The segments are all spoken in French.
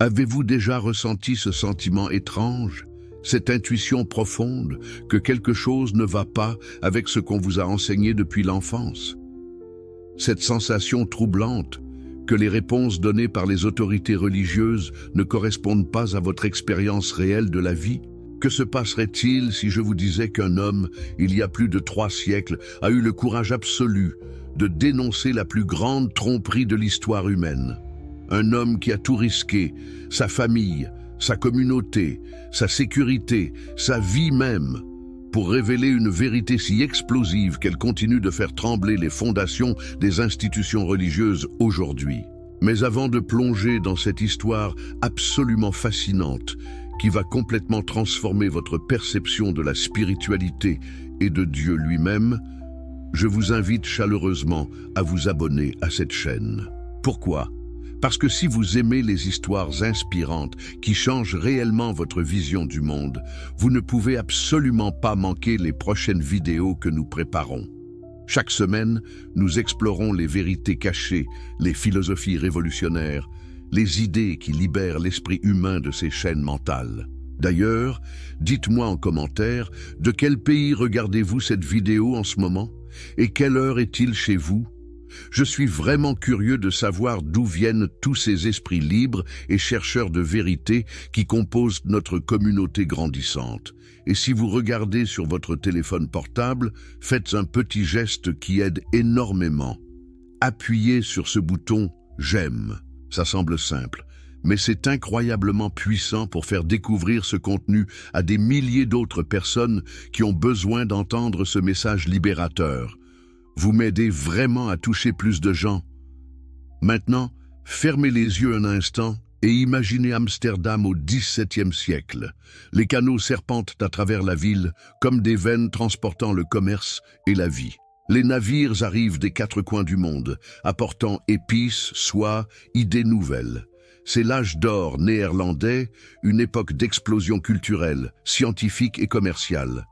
Avez-vous déjà ressenti ce sentiment étrange, cette intuition profonde que quelque chose ne va pas avec ce qu'on vous a enseigné depuis l'enfance? Cette sensation troublante que les réponses données par les autorités religieuses ne correspondent pas à votre expérience réelle de la vie? Que se passerait-il si je vous disais qu'un homme, il y a plus de 3 siècles, a eu le courage absolu de dénoncer la plus grande tromperie de l'histoire humaine? Un homme qui a tout risqué, sa famille, sa communauté, sa sécurité, sa vie même, pour révéler une vérité si explosive qu'elle continue de faire trembler les fondations des institutions religieuses aujourd'hui. Mais avant de plonger dans cette histoire absolument fascinante, qui va complètement transformer votre perception de la spiritualité et de Dieu lui-même, je vous invite chaleureusement à vous abonner à cette chaîne. Pourquoi? Parce que si vous aimez les histoires inspirantes qui changent réellement votre vision du monde, vous ne pouvez absolument pas manquer les prochaines vidéos que nous préparons. Chaque semaine, nous explorons les vérités cachées, les philosophies révolutionnaires, les idées qui libèrent l'esprit humain de ses chaînes mentales. D'ailleurs, dites-moi en commentaire de quel pays regardez-vous cette vidéo en ce moment et quelle heure est-il chez vous? Je suis vraiment curieux de savoir d'où viennent tous ces esprits libres et chercheurs de vérité qui composent notre communauté grandissante. Et si vous regardez sur votre téléphone portable, faites un petit geste qui aide énormément. Appuyez sur ce bouton « J'aime ». Ça semble simple, mais c'est incroyablement puissant pour faire découvrir ce contenu à des milliers d'autres personnes qui ont besoin d'entendre ce message libérateur. Vous m'aidez vraiment à toucher plus de gens. Maintenant, fermez les yeux un instant et imaginez Amsterdam au XVIIe siècle. Les canaux serpentent à travers la ville comme des veines transportant le commerce et la vie. Les navires arrivent des 4 coins du monde, apportant épices, soie, idées nouvelles. C'est l'âge d'or néerlandais, une époque d'explosion culturelle, scientifique et commerciale.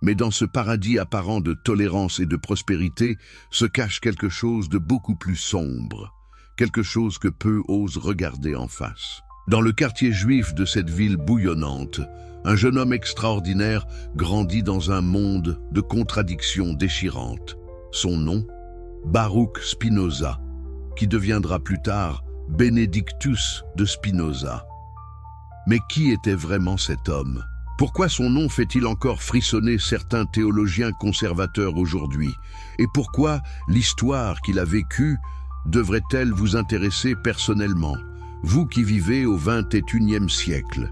Mais dans ce paradis apparent de tolérance et de prospérité se cache quelque chose de beaucoup plus sombre, quelque chose que peu osent regarder en face. Dans le quartier juif de cette ville bouillonnante, un jeune homme extraordinaire grandit dans un monde de contradictions déchirantes. Son nom, Baruch Spinoza, qui deviendra plus tard Benedictus de Spinoza. Mais qui était vraiment cet homme? Pourquoi son nom fait-il encore frissonner certains théologiens conservateurs aujourd'hui? Et pourquoi l'histoire qu'il a vécue devrait-elle vous intéresser personnellement, vous qui vivez au XXIe siècle?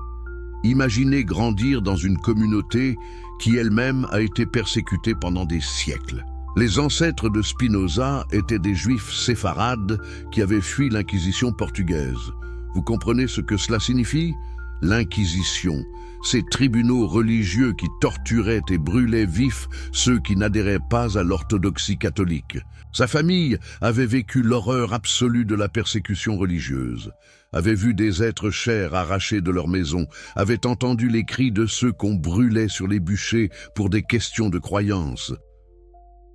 Imaginez grandir dans une communauté qui elle-même a été persécutée pendant des siècles. Les ancêtres de Spinoza étaient des juifs séfarades qui avaient fui l'Inquisition portugaise. Vous comprenez ce que cela signifie? L'Inquisition, ces tribunaux religieux qui torturaient et brûlaient vifs ceux qui n'adhéraient pas à l'orthodoxie catholique. Sa famille avait vécu l'horreur absolue de la persécution religieuse, avait vu des êtres chers arrachés de leur maison, avait entendu les cris de ceux qu'on brûlait sur les bûchers pour des questions de croyance.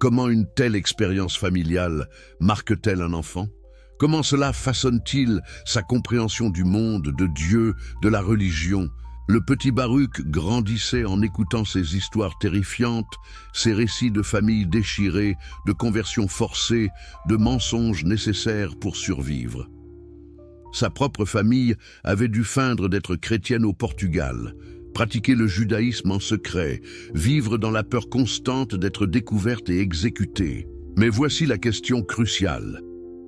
Comment une telle expérience familiale marque-t-elle un enfant? Comment cela façonne-t-il sa compréhension du monde, de Dieu, de la religion? Le petit Baruch grandissait en écoutant ces histoires terrifiantes, ces récits de familles déchirées, de conversions forcées, de mensonges nécessaires pour survivre. Sa propre famille avait dû feindre d'être chrétienne au Portugal, pratiquer le judaïsme en secret, vivre dans la peur constante d'être découverte et exécutée. Mais voici la question cruciale.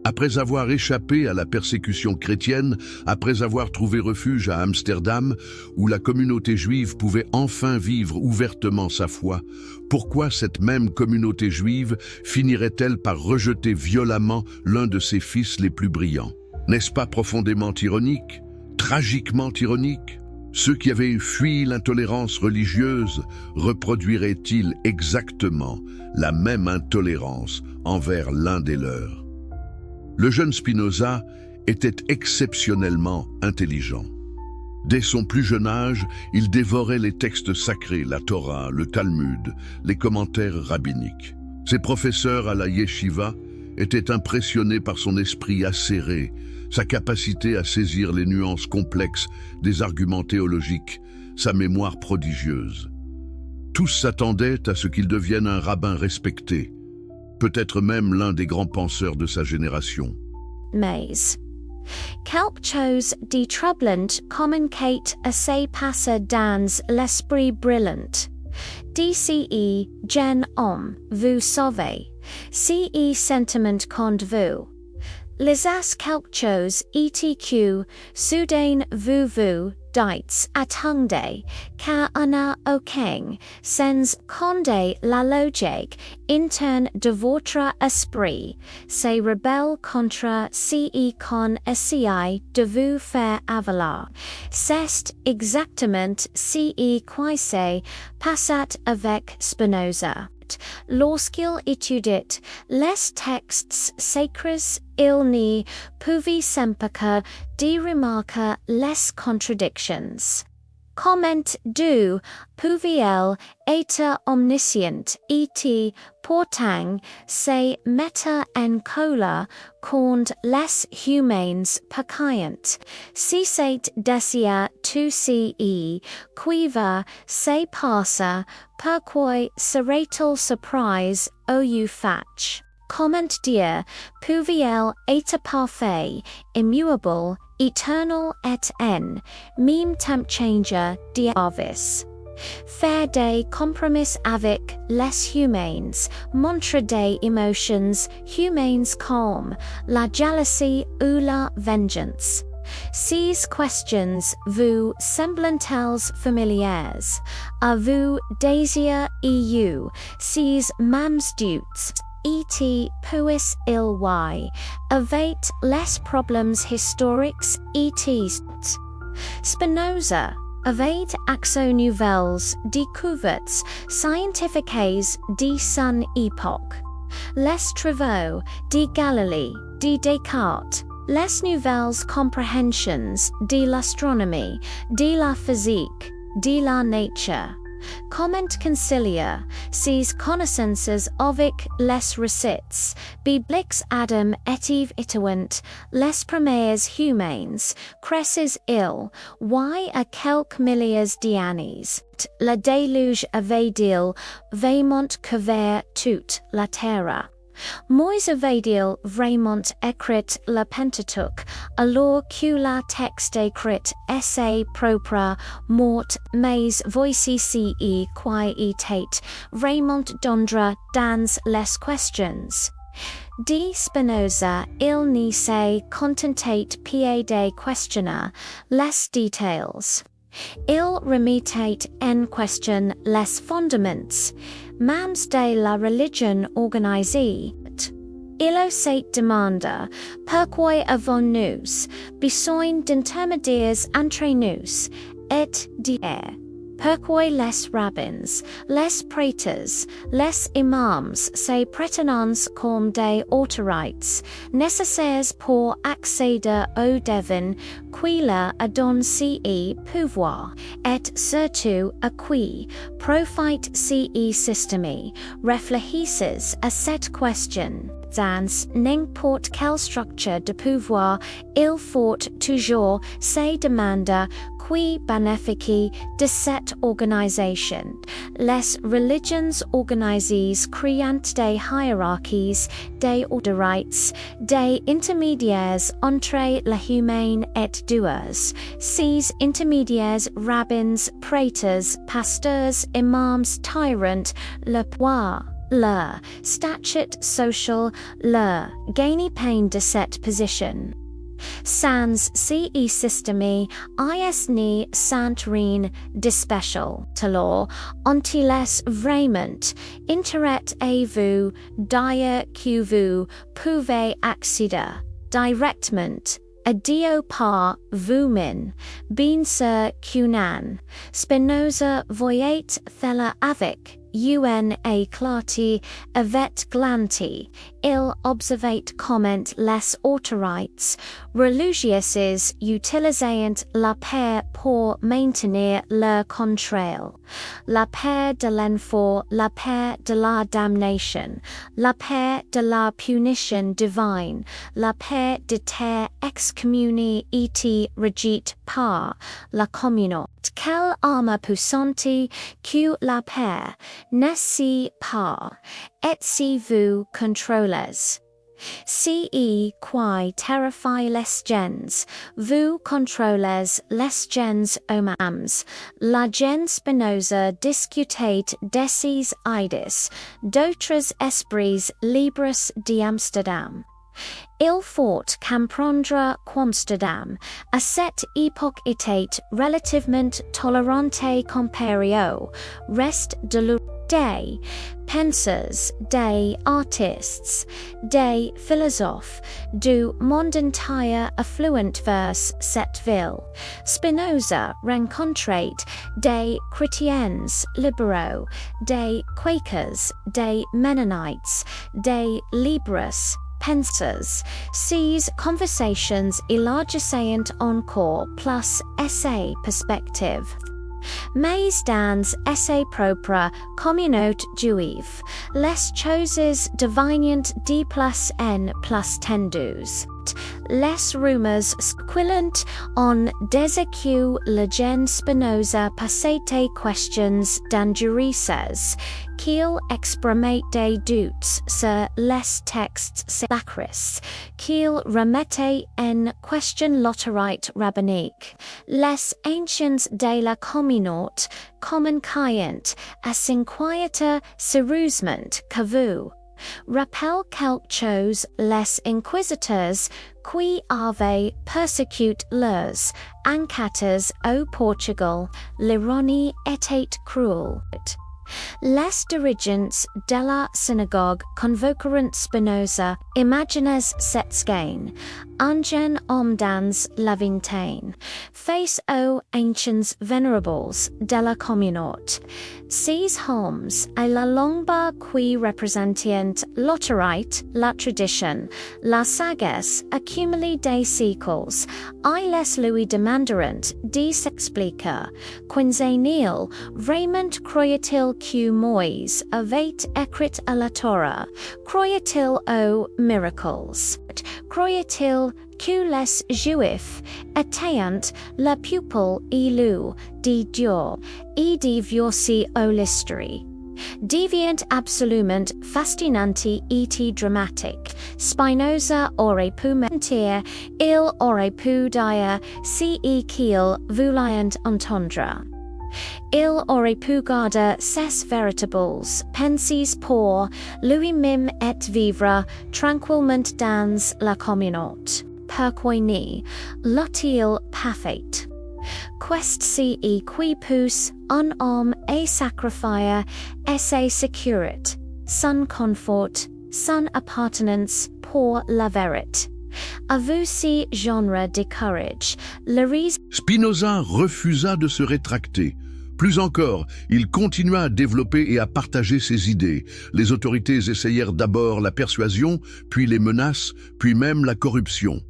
Après avoir échappé à la persécution chrétienne, après avoir trouvé refuge à Amsterdam, où la communauté juive pouvait enfin vivre ouvertement sa foi, pourquoi cette même communauté juive finirait-elle par rejeter violemment l'un de ses fils les plus brillants? N'est-ce pas profondément ironique, tragiquement ironique? Ceux qui avaient fui l'intolérance religieuse reproduiraient-ils exactement la même intolérance envers l'un des leurs? Le jeune Spinoza était exceptionnellement intelligent. Dès son plus jeune âge, il dévorait les textes sacrés, la Torah, le Talmud, les commentaires rabbiniques. Ses professeurs à la yeshiva était impressionné par son esprit acéré, sa capacité à saisir les nuances complexes des arguments théologiques, sa mémoire prodigieuse. Tous s'attendaient à ce qu'il devienne un rabbin respecté, peut-être même l'un des grands penseurs de sa génération. Mays. Kelp chose de troublant communicate assez passer dans l'esprit brillant. DCE gen homme, vous sauvez. CE sentiment contre vous. Les as quelque chose ETQ, soudain vous dites at hungde, car ana aucun, sens conde la logique interne de votre esprit, se rebelle contre ce con essai de vous faire avaler. C'est exactement ce qui s'est passé avec Spinoza. Lorsqu'il étudie les textes sacres, il n'y pouvait s'empêcher de remarquer les contradictions. Comment du pouvait-il être omniscient et pourtant se mettre en colère contre les humains peccants? Si c'est d'essayer tout ce qui va se passer, pourquoi serait-il surpris au fait? Comment Dieu pouvait-il être parfait, immuable, éternel et en même temps changer de avis? Faire des compromis avec les humains, montrer des émotions humaines comme la jalousie ou la vengeance. Ces questions vous semblent-elles familières? Avez-vous désir eu ces mêmes doutes? Et puis-il y avait les problèmes historiques et Spinoza avait accès aux nouvelles découvertes scientifiques de son époque. Les travaux de Galilée, de Descartes, les nouvelles compréhensions de l'astronomie, de la physique, de la nature. Comment concilier ces connaissances avec les recettes bibliques Adam et Eve étant les premiers humains créés-ils y a quelques milliers d'années? Le déluge avait-il vraiment couvert toute la terre? Moïse avait-il vraiment écrit le Pentateuque, alors que le texte écrit est propre mort, mais voici ce qui était vraiment d'ordre dans les questions. De Spinoza, il ne s'est contenté pas de questionner les détails. Il remettait en question les fondements, même de la religion organisée. Il se demanda pourquoi avons-nous besoin d'intermédiaires entre nous et Dieu. Pourquoi les rabbins, les prêtres, les imams se prétendent comme des autorités nécessaires pour accéder au divin qui leur donne ce pouvoir, et surtout à qui profite ce système? Réfléchissez à cette question. Dans n'importe quelle structure de pouvoir, il faut toujours se demander qui bénéficie de cette organisation. Les religions organisées créant des hiérarchies, des autorités, des intermédiaires entre le humain et Dieu. Ces intermédiaires rabbins, prêtres, pasteurs, imams, tyrants, le pouvoir, le statut social, le gagne-pain de cette position. Sans ce système, is ni sant rien de spécial. Alors, ont-ils vraiment intérêt à vous dire que vous pouvez accéder directement à Dieu par vous-même, bien sûr que non. Spinoza voyait cela avec un clarti avet glanti, il observate comment les autorités religieuses utilisant la paix pour maintenir leur contrôle, la paix de l'enfant, la paix de la damnation, la paix de la punition divine, la paix de terre excommunie et regite par la communauté. Quelle arme puissante que la paix, n'est-ce pas, et si vous contrôlez. Ce qui terrifie les gens, vous contrôlez les gens eux-mêmes. La gens Spinoza discutait de ces idées, d'autres esprits libres d'Amsterdam. Il faut comprendre qu'Amsterdam, à cette époque était relativement tolérante comparé au reste de l'Europe. Des penseurs, des artistes, des philosophes du monde entier affluent vers cette ville. Spinoza rencontrait des chrétiens libéraux, des Quakers, des Mennonites, des libres penseurs. Ces conversations élargissaient encore plus ces perspectives. Mais dans esse propre communauté juive, les choses deviennent de plus en plus tendues. Les rumeurs circulant en disant que le gen Spinoza passait des questions dangereuses, qu'il exprimait des doutes sur les textes sacrés, qu'il remettait en question l'autorité rabbinique. Les anciens de la communauté communiquaient à s'inquiéter sérieusement que vous rappelle quelque chose. Les inquisiteurs qui avaient persécuté leurs enquêteurs au Portugal, l'ironie était cruelle. Les dirigeants de la synagogue convoqueront Spinoza, imaginez cette scène, ungen homme dans la vingtaine, face aux anciens vénérables de la communauté. Ces hommes, à la longue qui représentaient l'autorité, la tradition, la sagesse accumulée des siècles, et les lui demanderont de s'expliquer. Quinzenil, vraiment croyait-il que Moïse avait écrit à la Torah? Croyait-il aux miracles? Croyait-il que les Juifs étaient la pupille élue de Dieu et de voici au l'histoire? Deviant absolument fascinante et dramatique, Spinoza aurait pu mentir, il aurait pu dire ce qu'il voulait entendre. Il aurait pu garder ses véritables pensées pour lui-même et vivre tranquillement dans la communauté. Pourquoi l'a-t-il pas fait? Qu'est-ce qui pousse un homme à sacrifier sa sécurité, son confort, son appartenance pour la vérité? Avez-vous ce genre de courage? Spinoza refusa de se rétracter. Plus encore, il continua à développer et à partager ses idées. Les autorités essayèrent d'abord la persuasion, puis les menaces, puis même la corruption.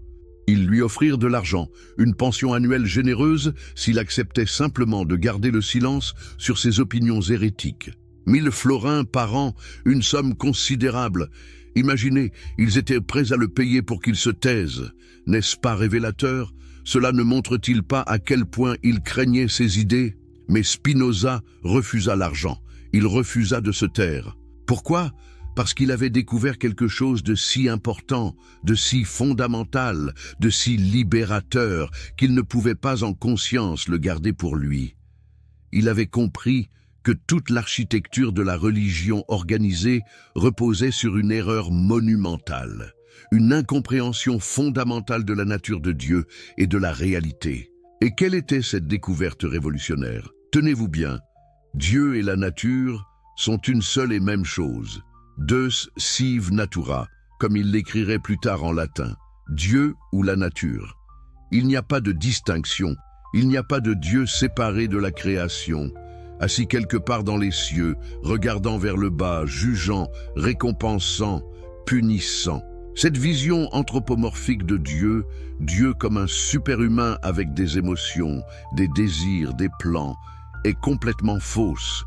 Ils lui offrirent de l'argent, une pension annuelle généreuse s'il acceptait simplement de garder le silence sur ses opinions hérétiques. 1000 florins par an, une somme considérable. Imaginez, ils étaient prêts à le payer pour qu'il se taise. N'est-ce pas révélateur? Cela ne montre-t-il pas à quel point il craignait ses idées? Mais Spinoza refusa l'argent. Il refusa de se taire. Pourquoi? Parce qu'il avait découvert quelque chose de si important, de si fondamental, de si libérateur, qu'il ne pouvait pas en conscience le garder pour lui. Il avait compris que toute l'architecture de la religion organisée reposait sur une erreur monumentale, une incompréhension fondamentale de la nature de Dieu et de la réalité. Et quelle était cette découverte révolutionnaire? Tenez-vous bien, Dieu et la nature sont une seule et même chose. Deus sive natura, comme il l'écrirait plus tard en latin. Dieu ou la nature. Il n'y a pas de distinction, il n'y a pas de Dieu séparé de la création. assis quelque part dans les cieux, regardant vers le bas, jugeant, récompensant, punissant. Cette vision anthropomorphique de Dieu, Dieu comme un superhumain avec des émotions, des désirs, des plans, est complètement fausse.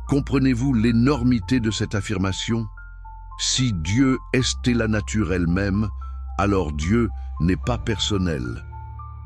Comprenez-vous l'énormité de cette affirmation? Si Dieu estait la nature elle-même, alors Dieu n'est pas personnel.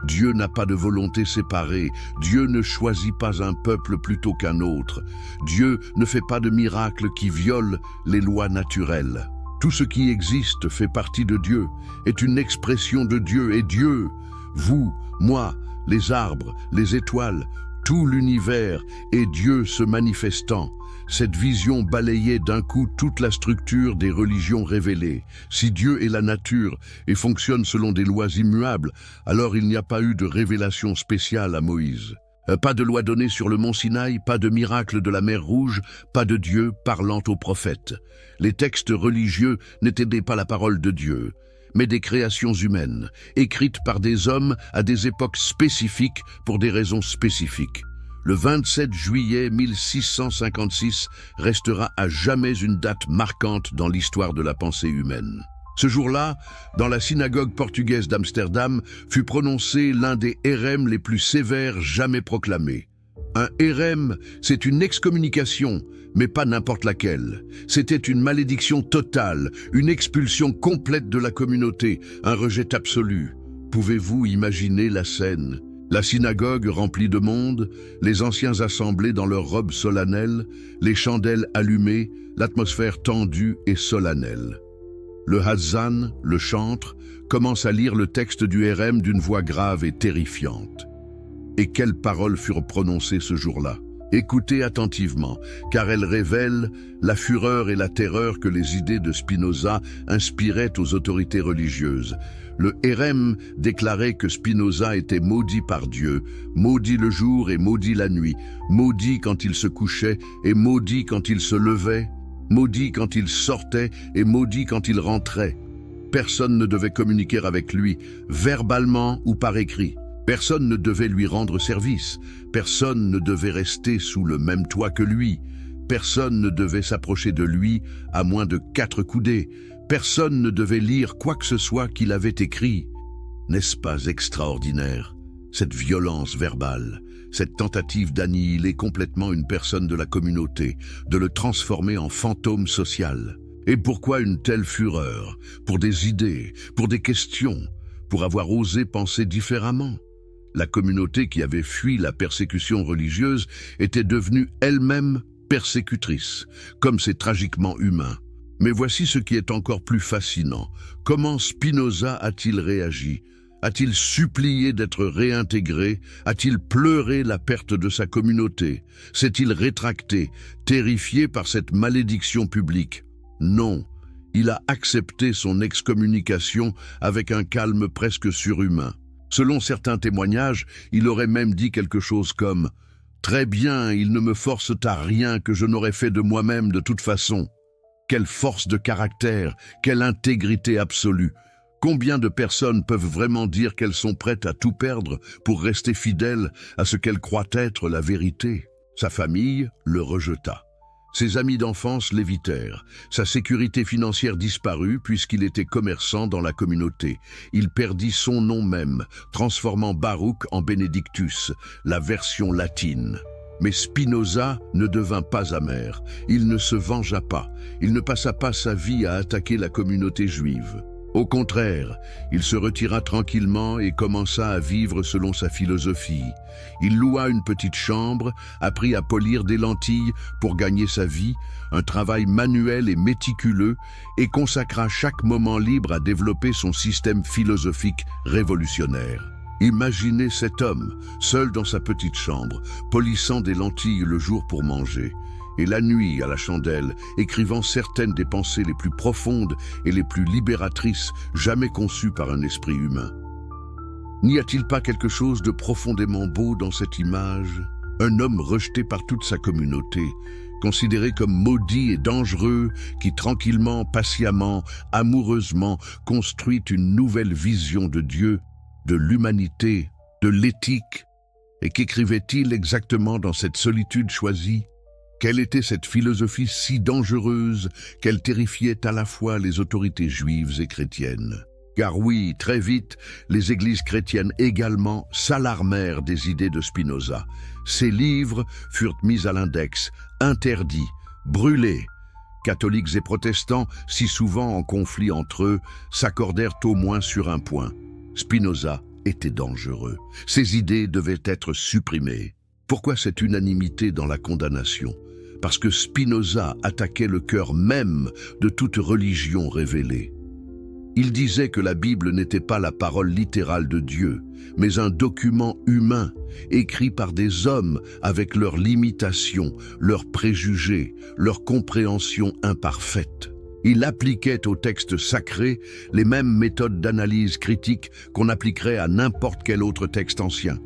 Dieu n'a pas de volonté séparée. Dieu ne choisit pas un peuple plutôt qu'un autre. Dieu ne fait pas de miracles qui violent les lois naturelles. Tout ce qui existe fait partie de Dieu, est une expression de Dieu, et Dieu, vous, moi, les arbres, les étoiles, tout l'univers est Dieu se manifestant. Cette vision balayait d'un coup toute la structure des religions révélées. Si Dieu est la nature et fonctionne selon des lois immuables, alors il n'y a pas eu de révélation spéciale à Moïse. Pas de loi donnée sur le mont Sinaï, pas de miracle de la mer Rouge, pas de Dieu parlant aux prophètes. Les textes religieux n'étaient pas la parole de Dieu, mais des créations humaines, écrites par des hommes à des époques spécifiques pour des raisons spécifiques. Le 27 juillet 1656 restera à jamais une date marquante dans l'histoire de la pensée humaine. Ce jour-là, dans la synagogue portugaise d'Amsterdam, fut prononcé l'un des hérèmes les plus sévères jamais proclamés. Un hérème, c'est une excommunication, mais pas n'importe laquelle. C'était une malédiction totale, une expulsion complète de la communauté, un rejet absolu. Pouvez-vous imaginer la scène ? La synagogue remplie de monde, les anciens assemblés dans leurs robes solennelles, les chandelles allumées, l'atmosphère tendue et solennelle. Le Hazzan, le chantre, commence à lire le texte du Hérem d'une voix grave et terrifiante. Et quelles paroles furent prononcées ce jour-là? Écoutez attentivement, car elles révèlent la fureur et la terreur que les idées de Spinoza inspiraient aux autorités religieuses. Le Hérem déclarait que Spinoza était maudit par Dieu, maudit le jour et maudit la nuit, maudit quand il se couchait et maudit quand il se levait, maudit quand il sortait et maudit quand il rentrait. Personne ne devait communiquer avec lui, verbalement ou par écrit. Personne ne devait lui rendre service, personne ne devait rester sous le même toit que lui, personne ne devait s'approcher de lui à moins de 4 coudées, personne ne devait lire quoi que ce soit qu'il avait écrit. N'est-ce pas extraordinaire, cette violence verbale, cette tentative d'annihiler complètement une personne de la communauté, de le transformer en fantôme social? Et pourquoi une telle fureur? Pour des idées, pour des questions, pour avoir osé penser différemment? La communauté qui avait fui la persécution religieuse était devenue elle-même persécutrice, comme c'est tragiquement humain. Mais voici ce qui est encore plus fascinant. Comment Spinoza a-t-il réagi? A-t-il supplié d'être réintégré? A-t-il pleuré la perte de sa communauté? S'est-il rétracté, terrifié par cette malédiction publique? Non, il a accepté son excommunication avec un calme presque surhumain. Selon certains témoignages, il aurait même dit quelque chose comme « Très bien, ils ne me forcent à rien que je n'aurais fait de moi-même de toute façon. » Quelle force de caractère, quelle intégrité absolue. Combien de personnes peuvent vraiment dire qu'elles sont prêtes à tout perdre pour rester fidèles à ce qu'elles croient être la vérité? Sa famille le rejeta. Ses amis d'enfance l'évitèrent. Sa sécurité financière disparut puisqu'il était commerçant dans la communauté. Il perdit son nom même, transformant Baruch en Benedictus, la version latine. Mais Spinoza ne devint pas amer. Il ne se vengea pas. Il ne passa pas sa vie à attaquer la communauté juive. Au contraire, il se retira tranquillement et commença à vivre selon sa philosophie. Il loua une petite chambre, apprit à polir des lentilles pour gagner sa vie, un travail manuel et méticuleux, et consacra chaque moment libre à développer son système philosophique révolutionnaire. Imaginez cet homme, seul dans sa petite chambre, polissant des lentilles le jour pour manger, et la nuit à la chandelle, écrivant certaines des pensées les plus profondes et les plus libératrices jamais conçues par un esprit humain. N'y a-t-il pas quelque chose de profondément beau dans cette image? Un homme rejeté par toute sa communauté, considéré comme maudit et dangereux, qui tranquillement, patiemment, amoureusement construit une nouvelle vision de Dieu, de l'humanité, de l'éthique. Et qu'écrivait-il exactement dans cette solitude choisie? Quelle était cette philosophie si dangereuse qu'elle terrifiait à la fois les autorités juives et chrétiennes? Car oui, très vite, les églises chrétiennes également s'alarmèrent des idées de Spinoza. Ses livres furent mis à l'index, interdits, brûlés. Catholiques et protestants, si souvent en conflit entre eux, s'accordèrent au moins sur un point. Spinoza était dangereux. Ses idées devaient être supprimées. Pourquoi cette unanimité dans la condamnation? Parce que Spinoza attaquait le cœur même de toute religion révélée. Il disait que la Bible n'était pas la parole littérale de Dieu, mais un document humain, écrit par des hommes avec leurs limitations, leurs préjugés, leur compréhension imparfaite. Il appliquait au texte sacré les mêmes méthodes d'analyse critique qu'on appliquerait à n'importe quel autre texte ancien.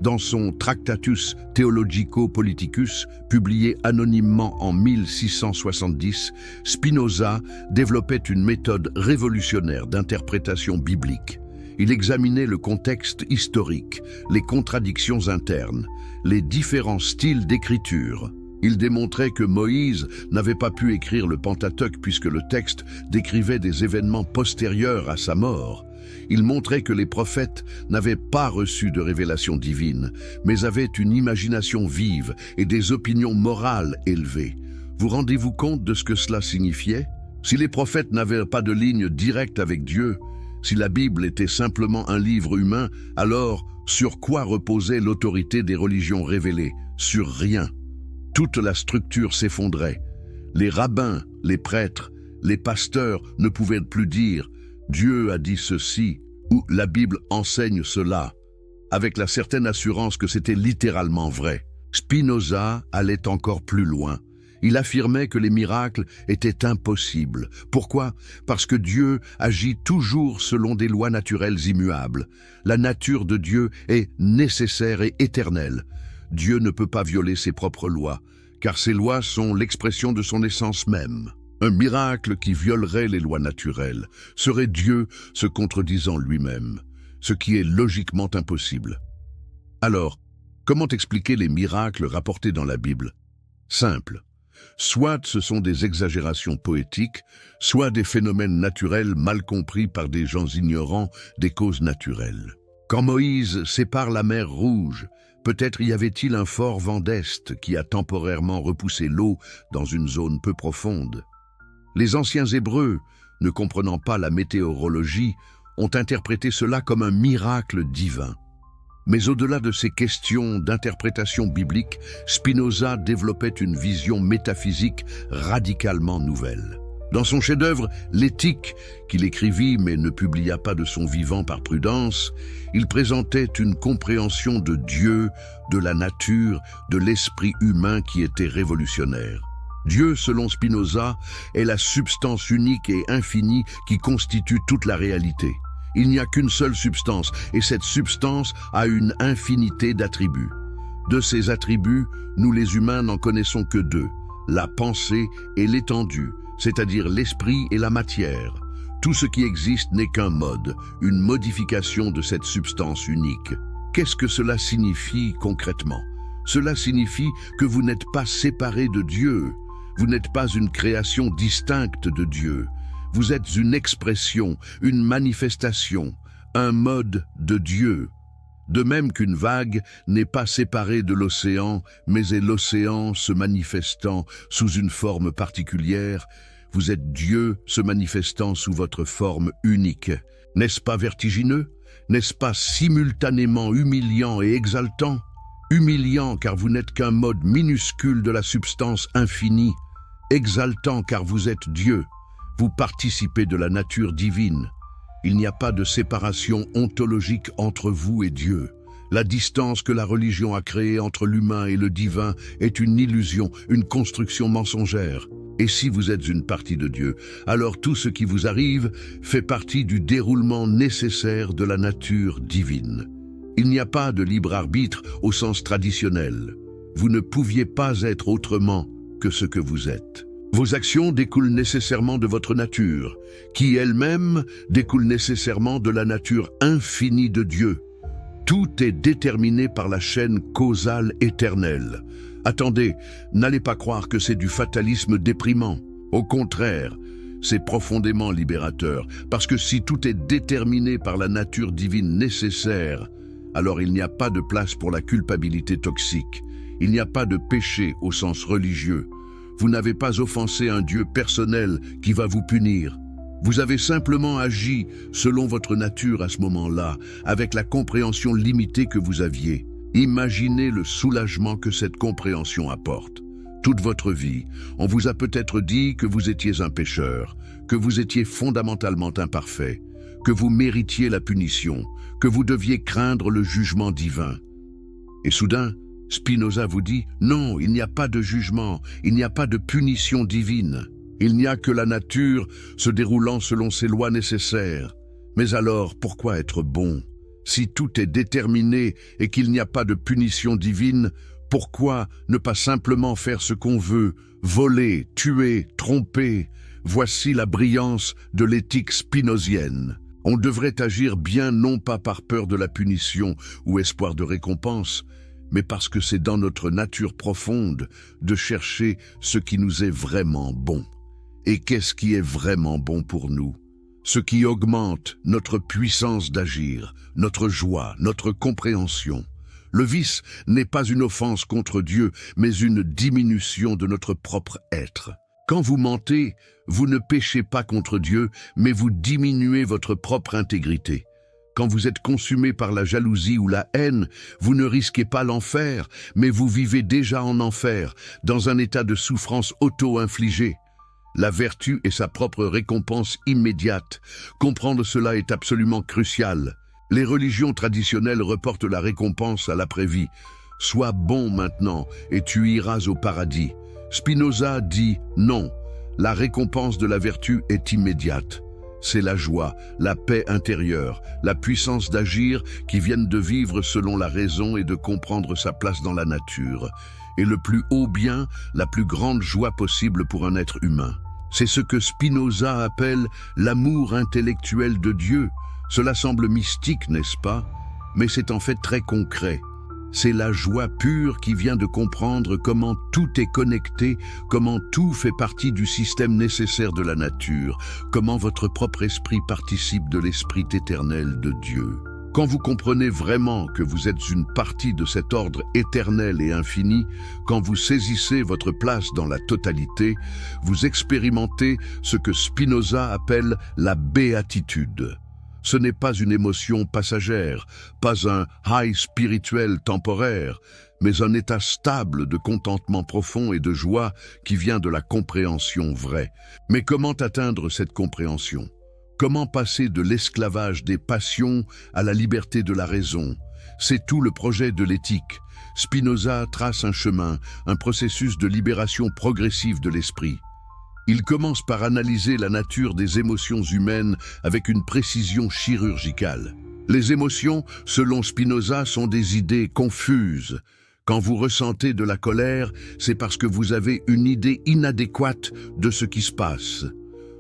Dans son Tractatus Theologico-Politicus, publié anonymement en 1670, Spinoza développait une méthode révolutionnaire d'interprétation biblique. Il examinait le contexte historique, les contradictions internes, les différents styles d'écriture. Il démontrait que Moïse n'avait pas pu écrire le Pentateuque puisque le texte décrivait des événements postérieurs à sa mort. Il montrait que les prophètes n'avaient pas reçu de révélation divine, mais avaient une imagination vive et des opinions morales élevées. Vous rendez-vous compte de ce que cela signifiait? Si les prophètes n'avaient pas de ligne directe avec Dieu, si la Bible était simplement un livre humain, alors sur quoi reposait l'autorité des religions révélées? Sur rien. Toute la structure s'effondrait. Les rabbins, les prêtres, les pasteurs ne pouvaient plus dire « Dieu a dit ceci » ou « La Bible enseigne cela », avec la certaine assurance que c'était littéralement vrai. Spinoza allait encore plus loin. Il affirmait que les miracles étaient impossibles. Pourquoi? Parce que Dieu agit toujours selon des lois naturelles immuables. La nature de Dieu est nécessaire et éternelle. Dieu ne peut pas violer ses propres lois, car ces lois sont l'expression de son essence même. Un miracle qui violerait les lois naturelles serait Dieu se contredisant lui-même, ce qui est logiquement impossible. Alors, comment expliquer les miracles rapportés dans la Bible? Simple. Soit ce sont des exagérations poétiques, soit des phénomènes naturels mal compris par des gens ignorants des causes naturelles. Quand Moïse sépare la mer Rouge, peut-être y avait-il un fort vent d'est qui a temporairement repoussé l'eau dans une zone peu profonde. Les anciens Hébreux, ne comprenant pas la météorologie, ont interprété cela comme un miracle divin. Mais au-delà de ces questions d'interprétation biblique, Spinoza développait une vision métaphysique radicalement nouvelle. Dans son chef-d'œuvre, l'Éthique, qu'il écrivit mais ne publia pas de son vivant par prudence, il présentait une compréhension de Dieu, de la nature, de l'esprit humain qui était révolutionnaire. Dieu, selon Spinoza, est la substance unique et infinie qui constitue toute la réalité. Il n'y a qu'une seule substance, et cette substance a une infinité d'attributs. De ces attributs, nous les humains n'en connaissons que deux, la pensée et l'étendue, c'est-à-dire l'esprit et la matière. Tout ce qui existe n'est qu'un mode, une modification de cette substance unique. Qu'est-ce que cela signifie concrètement? Cela signifie que vous n'êtes pas séparés de Dieu. Vous n'êtes pas une création distincte de Dieu. Vous êtes une expression, une manifestation, un mode de Dieu. De même qu'une vague n'est pas séparée de l'océan, mais est l'océan se manifestant sous une forme particulière, vous êtes Dieu se manifestant sous votre forme unique. N'est-ce pas vertigineux? N'est-ce pas simultanément humiliant et exaltant? Humiliant car vous n'êtes qu'un mode minuscule de la substance infinie. Exaltant car vous êtes Dieu. Vous participez de la nature divine. Il n'y a pas de séparation ontologique entre vous et Dieu. La distance que la religion a créée entre l'humain et le divin est une illusion, une construction mensongère. Et si vous êtes une partie de Dieu, alors tout ce qui vous arrive fait partie du déroulement nécessaire de la nature divine. Il n'y a pas de libre arbitre au sens traditionnel. Vous ne pouviez pas être autrement que ce que vous êtes. Vos actions découlent nécessairement de votre nature, qui elle-même découle nécessairement de la nature infinie de Dieu. Tout est déterminé par la chaîne causale éternelle. Attendez, n'allez pas croire que c'est du fatalisme déprimant. Au contraire, c'est profondément libérateur, parce que si tout est déterminé par la nature divine nécessaire, alors il n'y a pas de place pour la culpabilité toxique. Il n'y a pas de péché au sens religieux. Vous n'avez pas offensé un Dieu personnel qui va vous punir. Vous avez simplement agi selon votre nature à ce moment-là, avec la compréhension limitée que vous aviez. Imaginez le soulagement que cette compréhension apporte. Toute votre vie, on vous a peut-être dit que vous étiez un pécheur, que vous étiez fondamentalement imparfait, que vous méritiez la punition, que vous deviez craindre le jugement divin. Et soudain, Spinoza vous dit « Non, il n'y a pas de jugement, il n'y a pas de punition divine. Il n'y a que la nature se déroulant selon ses lois nécessaires. Mais alors, pourquoi être bon? Si tout est déterminé et qu'il n'y a pas de punition divine, pourquoi ne pas simplement faire ce qu'on veut, voler, tuer, tromper? Voici la brillance de l'éthique spinozienne. On devrait agir bien non pas par peur de la punition ou espoir de récompense, mais parce que c'est dans notre nature profonde de chercher ce qui nous est vraiment bon. Et qu'est-ce qui est vraiment bon pour nous? Ce qui augmente notre puissance d'agir, notre joie, notre compréhension. Le vice n'est pas une offense contre Dieu, mais une diminution de notre propre être. Quand vous mentez, vous ne péchez pas contre Dieu, mais vous diminuez votre propre intégrité. Quand vous êtes consumé par la jalousie ou la haine, vous ne risquez pas l'enfer, mais vous vivez déjà en enfer, dans un état de souffrance auto-infligée. La vertu est sa propre récompense immédiate. Comprendre cela est absolument crucial. Les religions traditionnelles reportent la récompense à l'après-vie. Sois bon maintenant et tu iras au paradis. Spinoza dit non, la récompense de la vertu est immédiate. C'est la joie, la paix intérieure, la puissance d'agir qui viennent de vivre selon la raison et de comprendre sa place dans la nature. Et le plus haut bien, la plus grande joie possible pour un être humain. C'est ce que Spinoza appelle l'amour intellectuel de Dieu. Cela semble mystique, n'est-ce pas? Mais c'est en fait très concret. C'est la joie pure qui vient de comprendre comment tout est connecté, comment tout fait partie du système nécessaire de la nature, comment votre propre esprit participe de l'esprit éternel de Dieu. Quand vous comprenez vraiment que vous êtes une partie de cet ordre éternel et infini, quand vous saisissez votre place dans la totalité, vous expérimentez ce que Spinoza appelle la béatitude. Ce n'est pas une émotion passagère, pas un high spirituel temporaire, mais un état stable de contentement profond et de joie qui vient de la compréhension vraie. Mais comment atteindre cette compréhension? Comment passer de l'esclavage des passions à la liberté de la raison? C'est tout le projet de l'éthique. Spinoza trace un chemin, un processus de libération progressive de l'esprit. Il commence par analyser la nature des émotions humaines avec une précision chirurgicale. Les émotions, selon Spinoza, sont des idées confuses. Quand vous ressentez de la colère, c'est parce que vous avez une idée inadéquate de ce qui se passe.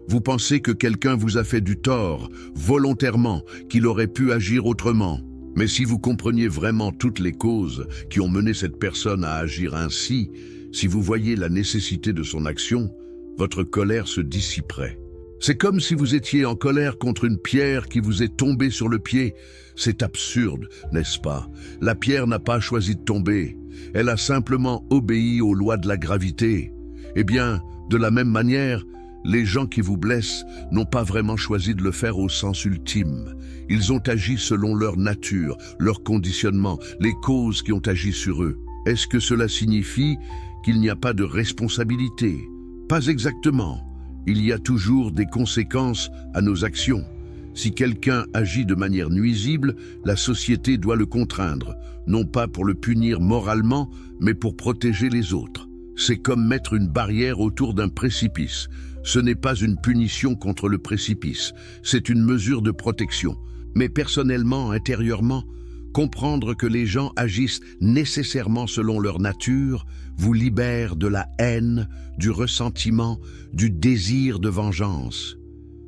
Vous pensez que quelqu'un vous a fait du tort, volontairement, qu'il aurait pu agir autrement. Mais si vous compreniez vraiment toutes les causes qui ont mené cette personne à agir ainsi, si vous voyez la nécessité de son action, votre colère se dissiperait. C'est comme si vous étiez en colère contre une pierre qui vous est tombée sur le pied. C'est absurde, n'est-ce pas? La pierre n'a pas choisi de tomber. Elle a simplement obéi aux lois de la gravité. Eh bien, de la même manière, les gens qui vous blessent n'ont pas vraiment choisi de le faire au sens ultime. Ils ont agi selon leur nature, leur conditionnement, les causes qui ont agi sur eux. Est-ce que cela signifie qu'il n'y a pas de responsabilité? Pas exactement. Il y a toujours des conséquences à nos actions. Si quelqu'un agit de manière nuisible, la société doit le contraindre, non pas pour le punir moralement, mais pour protéger les autres. C'est comme mettre une barrière autour d'un précipice. Ce n'est pas une punition contre le précipice, c'est une mesure de protection. Mais personnellement, intérieurement, comprendre que les gens agissent nécessairement selon leur nature vous libère de la haine, du ressentiment, du désir de vengeance.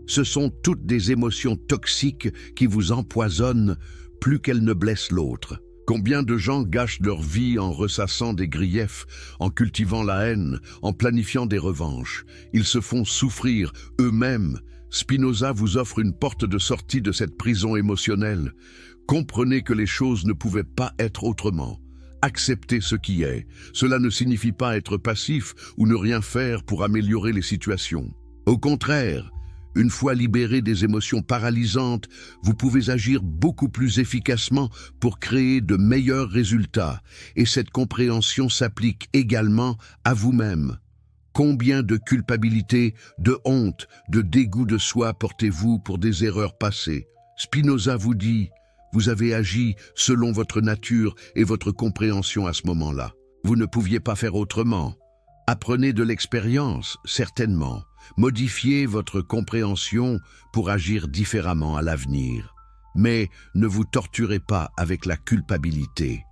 Ce sont toutes des émotions toxiques qui vous empoisonnent plus qu'elle ne blesse l'autre. Combien de gens gâchent leur vie en ressassant des griefs, en cultivant la haine, en planifiant des revanches. Ils se font souffrir eux-mêmes. Spinoza vous offre une porte de sortie de cette prison émotionnelle. Comprenez que les choses ne pouvaient pas être autrement. Acceptez ce qui est. Cela ne signifie pas être passif ou ne rien faire pour améliorer les situations. Au contraire, une fois libéré des émotions paralysantes, vous pouvez agir beaucoup plus efficacement pour créer de meilleurs résultats. Et cette compréhension s'applique également à vous-même. Combien de culpabilité, de honte, de dégoût de soi portez-vous pour des erreurs passées? Spinoza vous dit: vous avez agi selon votre nature et votre compréhension à ce moment-là. Vous ne pouviez pas faire autrement. Apprenez de l'expérience, certainement. Modifiez votre compréhension pour agir différemment à l'avenir. Mais ne vous torturez pas avec la culpabilité.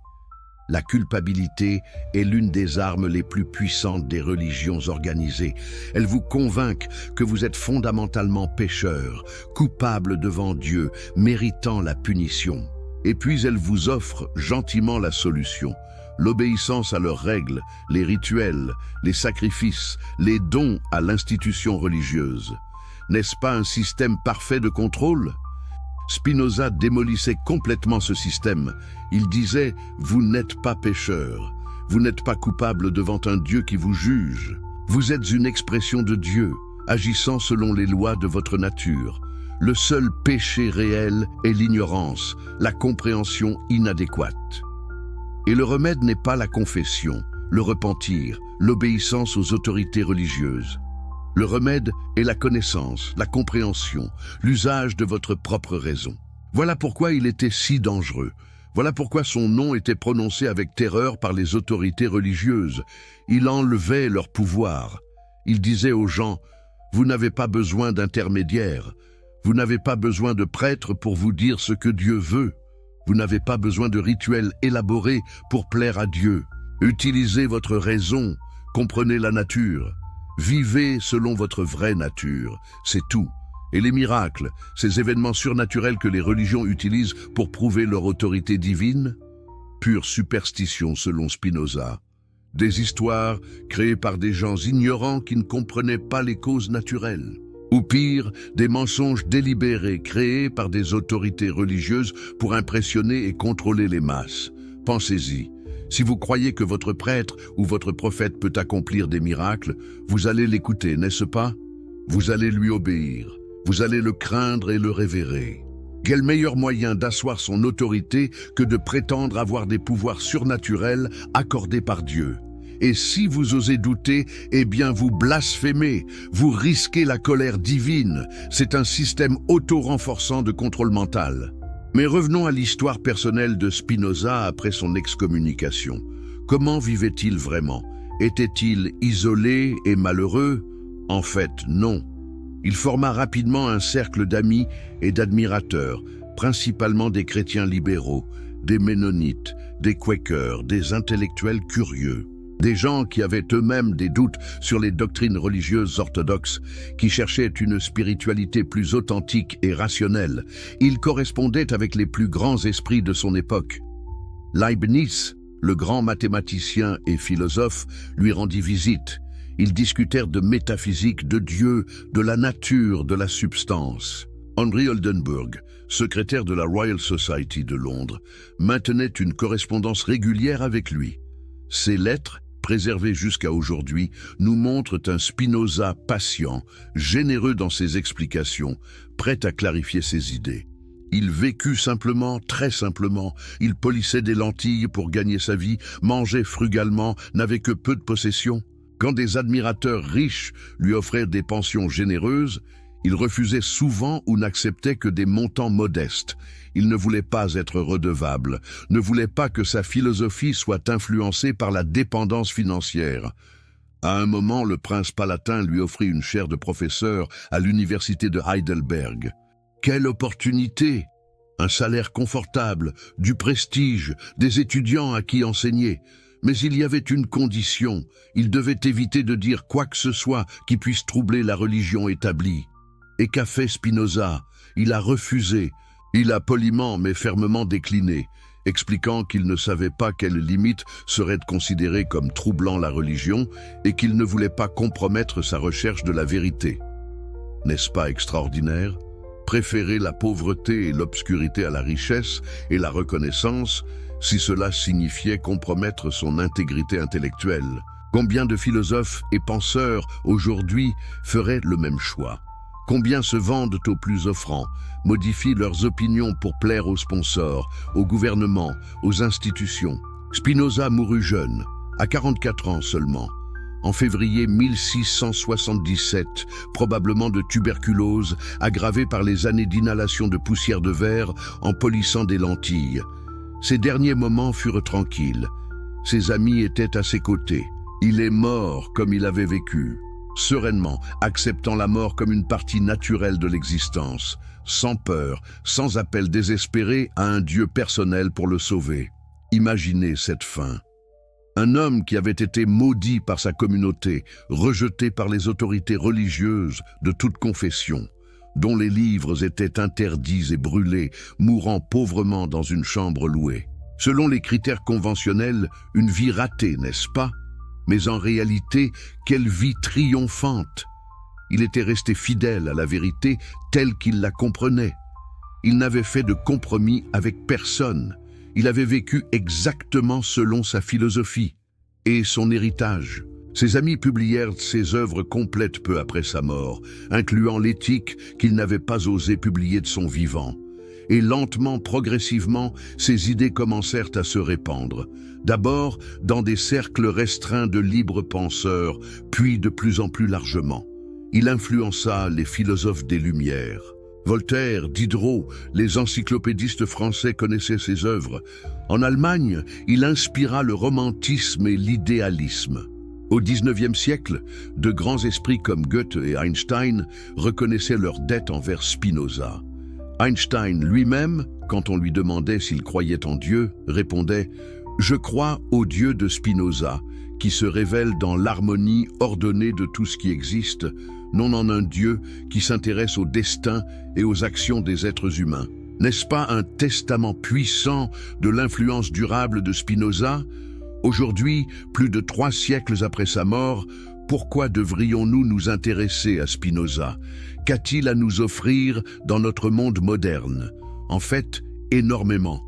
La culpabilité est l'une des armes les plus puissantes des religions organisées. Elle vous convainc que vous êtes fondamentalement pécheur, coupable devant Dieu, méritant la punition. Et puis elle vous offre gentiment la solution. L'obéissance à leurs règles, les rituels, les sacrifices, les dons à l'institution religieuse. N'est-ce pas un système parfait de contrôle? Spinoza démolissait complètement ce système. Il disait: vous n'êtes pas pécheur, vous n'êtes pas coupable devant un Dieu qui vous juge. Vous êtes une expression de Dieu, agissant selon les lois de votre nature. Le seul péché réel est l'ignorance, la compréhension inadéquate. Et le remède n'est pas la confession, le repentir, l'obéissance aux autorités religieuses. Le remède est la connaissance, la compréhension, l'usage de votre propre raison. Voilà pourquoi il était si dangereux. Voilà pourquoi son nom était prononcé avec terreur par les autorités religieuses. Il enlevait leur pouvoir. Il disait aux gens: vous n'avez pas besoin d'intermédiaires. Vous n'avez pas besoin de prêtres pour vous dire ce que Dieu veut. Vous n'avez pas besoin de rituels élaborés pour plaire à Dieu. Utilisez votre raison, comprenez la nature. Vivez selon votre vraie nature, c'est tout. Et les miracles, ces événements surnaturels que les religions utilisent pour prouver leur autorité divine? Pure superstition selon Spinoza. Des histoires créées par des gens ignorants qui ne comprenaient pas les causes naturelles. Ou pire, des mensonges délibérés créés par des autorités religieuses pour impressionner et contrôler les masses. Pensez-y. Si vous croyez que votre prêtre ou votre prophète peut accomplir des miracles, vous allez l'écouter, n'est-ce pas? Vous allez lui obéir, vous allez le craindre et le révérer. Quel meilleur moyen d'asseoir son autorité que de prétendre avoir des pouvoirs surnaturels accordés par Dieu? Et si vous osez douter, eh bien vous blasphémez, vous risquez la colère divine. C'est un système auto-renforçant de contrôle mental. Mais revenons à l'histoire personnelle de Spinoza après son excommunication. Comment vivait-il vraiment? Était-il isolé et malheureux? En fait, non. Il forma rapidement un cercle d'amis et d'admirateurs, principalement des chrétiens libéraux, des ménonites, des quakers, des intellectuels curieux. Des gens qui avaient eux-mêmes des doutes sur les doctrines religieuses orthodoxes, qui cherchaient une spiritualité plus authentique et rationnelle. Il correspondait avec les plus grands esprits de son époque. Leibniz, le grand mathématicien et philosophe, lui rendit visite. Ils discutèrent de métaphysique, de Dieu, de la nature, de la substance. Henry Oldenburg, secrétaire de la Royal Society de Londres, maintenait une correspondance régulière avec lui. Ces lettres, préservées jusqu'à aujourd'hui, nous montrent un Spinoza patient, généreux dans ses explications, prêt à clarifier ses idées. Il vécut simplement, très simplement. Il polissait des lentilles pour gagner sa vie, mangeait frugalement, n'avait que peu de possessions. Quand des admirateurs riches lui offraient des pensions généreuses, il refusait souvent ou n'acceptait que des montants modestes. Il ne voulait pas être redevable, ne voulait pas que sa philosophie soit influencée par la dépendance financière. À un moment, le prince palatin lui offrit une chaire de professeur à l'université de Heidelberg. Quelle opportunité! Un salaire confortable, du prestige, des étudiants à qui enseigner. Mais il y avait une condition, il devait éviter de dire quoi que ce soit qui puisse troubler la religion établie. Et qu'a fait Spinoza? Il a refusé. Il a poliment mais fermement décliné, expliquant qu'il ne savait pas quelles limites seraient considérées comme troublant la religion et qu'il ne voulait pas compromettre sa recherche de la vérité. N'est-ce pas extraordinaire? Préférer la pauvreté et l'obscurité à la richesse et la reconnaissance, si cela signifiait compromettre son intégrité intellectuelle. Combien de philosophes et penseurs aujourd'hui feraient le même choix? Combien se vendent aux plus offrants, modifient leurs opinions pour plaire aux sponsors, au gouvernement, aux institutions? Spinoza mourut jeune, à 44 ans seulement, en février 1677, probablement de tuberculose, aggravée par les années d'inhalation de poussière de verre en polissant des lentilles. Ses derniers moments furent tranquilles. Ses amis étaient à ses côtés. Il est mort comme il avait vécu, sereinement, acceptant la mort comme une partie naturelle de l'existence, sans peur, sans appel désespéré à un Dieu personnel pour le sauver. Imaginez cette fin. Un homme qui avait été maudit par sa communauté, rejeté par les autorités religieuses de toute confession, dont les livres étaient interdits et brûlés, mourant pauvrement dans une chambre louée. Selon les critères conventionnels, une vie ratée, n'est-ce pas? Mais en réalité, quelle vie triomphante! Il était resté fidèle à la vérité telle qu'il la comprenait. Il n'avait fait de compromis avec personne. Il avait vécu exactement selon sa philosophie et son héritage. Ses amis publièrent ses œuvres complètes peu après sa mort, incluant l'éthique qu'il n'avait pas osé publier de son vivant. Et lentement, progressivement, ses idées commencèrent à se répandre. D'abord dans des cercles restreints de libres penseurs, puis de plus en plus largement. Il influença les philosophes des Lumières. Voltaire, Diderot, les encyclopédistes français connaissaient ses œuvres. En Allemagne, il inspira le romantisme et l'idéalisme. Au XIXe siècle, de grands esprits comme Goethe et Einstein reconnaissaient leur dette envers Spinoza. Einstein lui-même, quand on lui demandait s'il croyait en Dieu, répondait « Je crois au Dieu de Spinoza, qui se révèle dans l'harmonie ordonnée de tout ce qui existe, non en un Dieu qui s'intéresse au destin et aux actions des êtres humains. » N'est-ce pas un testament puissant de l'influence durable de Spinoza? Aujourd'hui, plus de 3 siècles après sa mort, pourquoi devrions-nous nous intéresser à Spinoza? Qu'a-t-il à nous offrir dans notre monde moderne? En fait, énormément.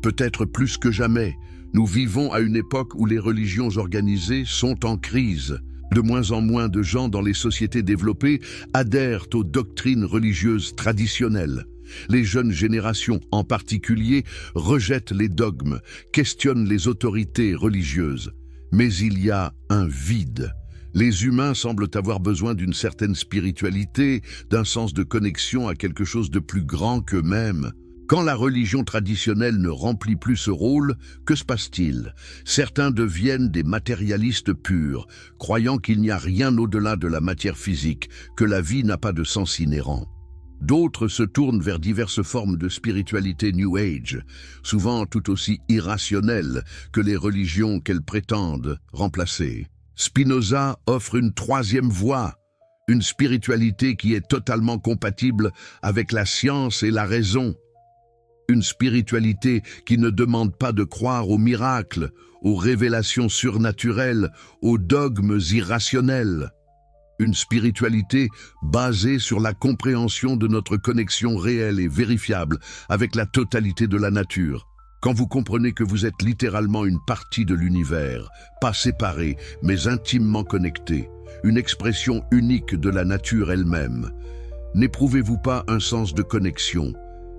Peut-être plus que jamais. Nous vivons à une époque où les religions organisées sont en crise. De moins en moins de gens dans les sociétés développées adhèrent aux doctrines religieuses traditionnelles. Les jeunes générations, en particulier, rejettent les dogmes, questionnent les autorités religieuses. Mais il y a un vide. Les humains semblent avoir besoin d'une certaine spiritualité, d'un sens de connexion à quelque chose de plus grand qu'eux-mêmes. Quand la religion traditionnelle ne remplit plus ce rôle, que se passe-t-il? Certains deviennent des matérialistes purs, croyant qu'il n'y a rien au-delà de la matière physique, que la vie n'a pas de sens inhérent. D'autres se tournent vers diverses formes de spiritualité New Age, souvent tout aussi irrationnelles que les religions qu'elles prétendent remplacer. Spinoza offre une 3e voie, une spiritualité qui est totalement compatible avec la science et la raison. Une spiritualité qui ne demande pas de croire aux miracles, aux révélations surnaturelles, aux dogmes irrationnels. Une spiritualité basée sur la compréhension de notre connexion réelle et vérifiable avec la totalité de la nature. Quand vous comprenez que vous êtes littéralement une partie de l'univers, pas séparée, mais intimement connectée, une expression unique de la nature elle-même, n'éprouvez-vous pas un sens de connexion,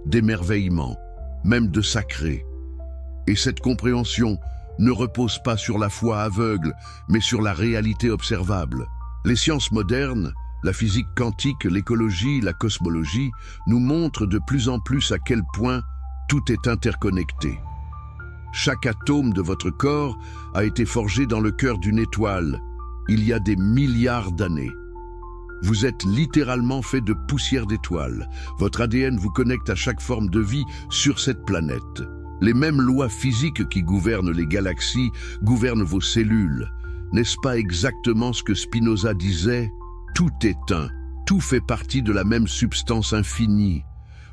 d'émerveillement, même de sacré? Et cette compréhension ne repose pas sur la foi aveugle, mais sur la réalité observable. Les sciences modernes, la physique quantique, l'écologie, la cosmologie, nous montrent de plus en plus à quel point tout est interconnecté. Chaque atome de votre corps a été forgé dans le cœur d'une étoile, il y a des milliards d'années. Vous êtes littéralement fait de poussière d'étoiles. Votre ADN vous connecte à chaque forme de vie sur cette planète. Les mêmes lois physiques qui gouvernent les galaxies gouvernent vos cellules. N'est-ce pas exactement ce que Spinoza disait? Tout est un, tout fait partie de la même substance infinie.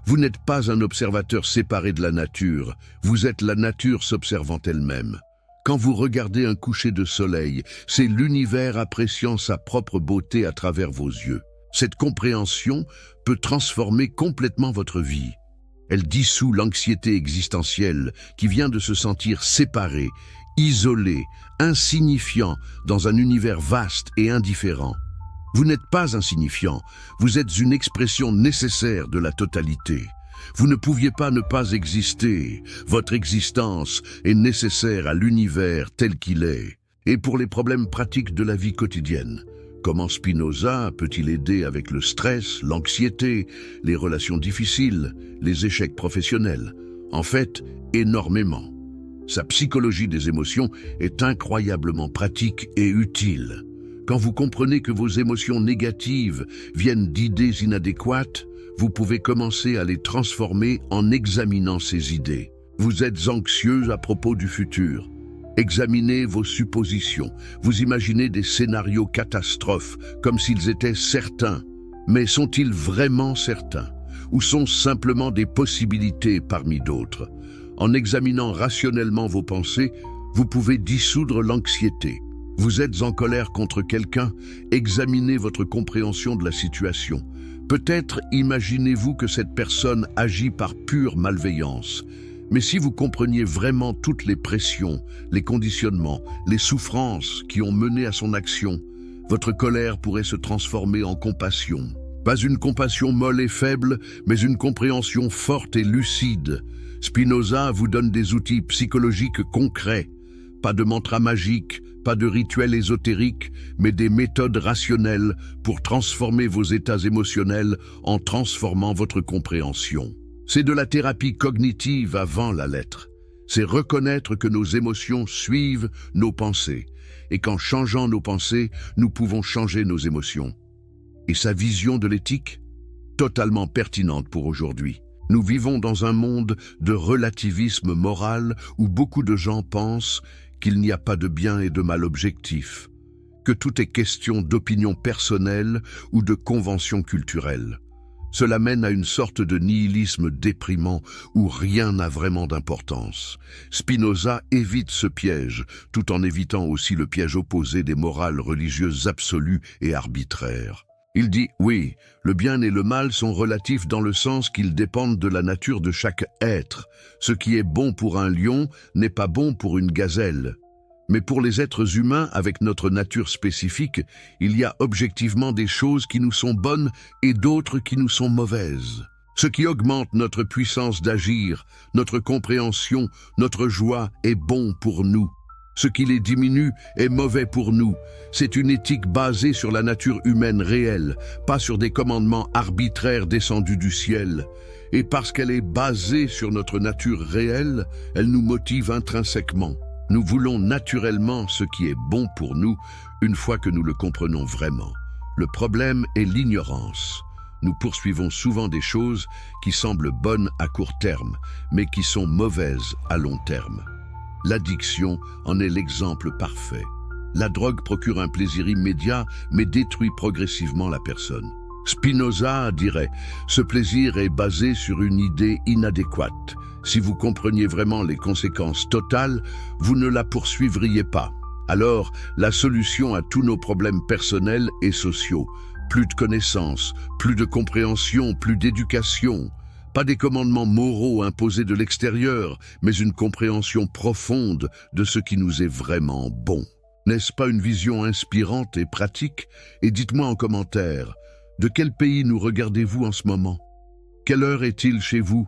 Vous n'êtes pas un observateur séparé de la nature, vous êtes la nature s'observant elle-même. Quand vous regardez un coucher de soleil, c'est l'univers appréciant sa propre beauté à travers vos yeux. Cette compréhension peut transformer complètement votre vie. Elle dissout l'anxiété existentielle qui vient de se sentir séparé, isolé, insignifiant dans un univers vaste et indifférent. Vous n'êtes pas insignifiant, vous êtes une expression nécessaire de la totalité. Vous ne pouviez pas ne pas exister, votre existence est nécessaire à l'univers tel qu'il est. Et pour les problèmes pratiques de la vie quotidienne, comment Spinoza peut-il aider avec le stress, l'anxiété, les relations difficiles, les échecs professionnels? En fait, énormément. Sa psychologie des émotions est incroyablement pratique et utile. Quand vous comprenez que vos émotions négatives viennent d'idées inadéquates, vous pouvez commencer à les transformer en examinant ces idées. Vous êtes anxieux à propos du futur. Examinez vos suppositions. Vous imaginez des scénarios catastrophes comme s'ils étaient certains. Mais sont-ils vraiment certains? Ou sont simplement des possibilités parmi d'autres? En examinant rationnellement vos pensées, vous pouvez dissoudre l'anxiété. Vous êtes en colère contre quelqu'un, examinez votre compréhension de la situation. Peut-être imaginez-vous que cette personne agit par pure malveillance. Mais si vous compreniez vraiment toutes les pressions, les conditionnements, les souffrances qui ont mené à son action, votre colère pourrait se transformer en compassion. Pas une compassion molle et faible, mais une compréhension forte et lucide. Spinoza vous donne des outils psychologiques concrets. Pas de mantra magique, pas de rituel ésotérique, mais des méthodes rationnelles pour transformer vos états émotionnels en transformant votre compréhension. C'est de la thérapie cognitive avant la lettre. C'est reconnaître que nos émotions suivent nos pensées, et qu'en changeant nos pensées, nous pouvons changer nos émotions. Et sa vision de l'éthique? Totalement pertinente pour aujourd'hui. Nous vivons dans un monde de relativisme moral où beaucoup de gens pensent qu'il n'y a pas de bien et de mal objectif, que tout est question d'opinion personnelle ou de convention culturelle. Cela mène à une sorte de nihilisme déprimant où rien n'a vraiment d'importance. Spinoza évite ce piège, tout en évitant aussi le piège opposé des morales religieuses absolues et arbitraires. Il dit, oui, le bien et le mal sont relatifs dans le sens qu'ils dépendent de la nature de chaque être. Ce qui est bon pour un lion n'est pas bon pour une gazelle. Mais pour les êtres humains, avec notre nature spécifique, il y a objectivement des choses qui nous sont bonnes et d'autres qui nous sont mauvaises. Ce qui augmente notre puissance d'agir, notre compréhension, notre joie est bon pour nous. Ce qui les diminue est mauvais pour nous. C'est une éthique basée sur la nature humaine réelle, pas sur des commandements arbitraires descendus du ciel. Et parce qu'elle est basée sur notre nature réelle, elle nous motive intrinsèquement. Nous voulons naturellement ce qui est bon pour nous, une fois que nous le comprenons vraiment. Le problème est l'ignorance. Nous poursuivons souvent des choses qui semblent bonnes à court terme, mais qui sont mauvaises à long terme. L'addiction en est l'exemple parfait. La drogue procure un plaisir immédiat, mais détruit progressivement la personne. Spinoza dirait « Ce plaisir est basé sur une idée inadéquate. Si vous compreniez vraiment les conséquences totales, vous ne la poursuivriez pas. Alors, la solution à tous nos problèmes personnels et sociaux. Plus de connaissances, plus de compréhension, plus d'éducation. Pas des commandements moraux imposés de l'extérieur, mais une compréhension profonde de ce qui nous est vraiment bon. N'est-ce pas une vision inspirante et pratique? Et dites-moi en commentaire, de quel pays nous regardez-vous en ce moment? Quelle heure est-il chez vous?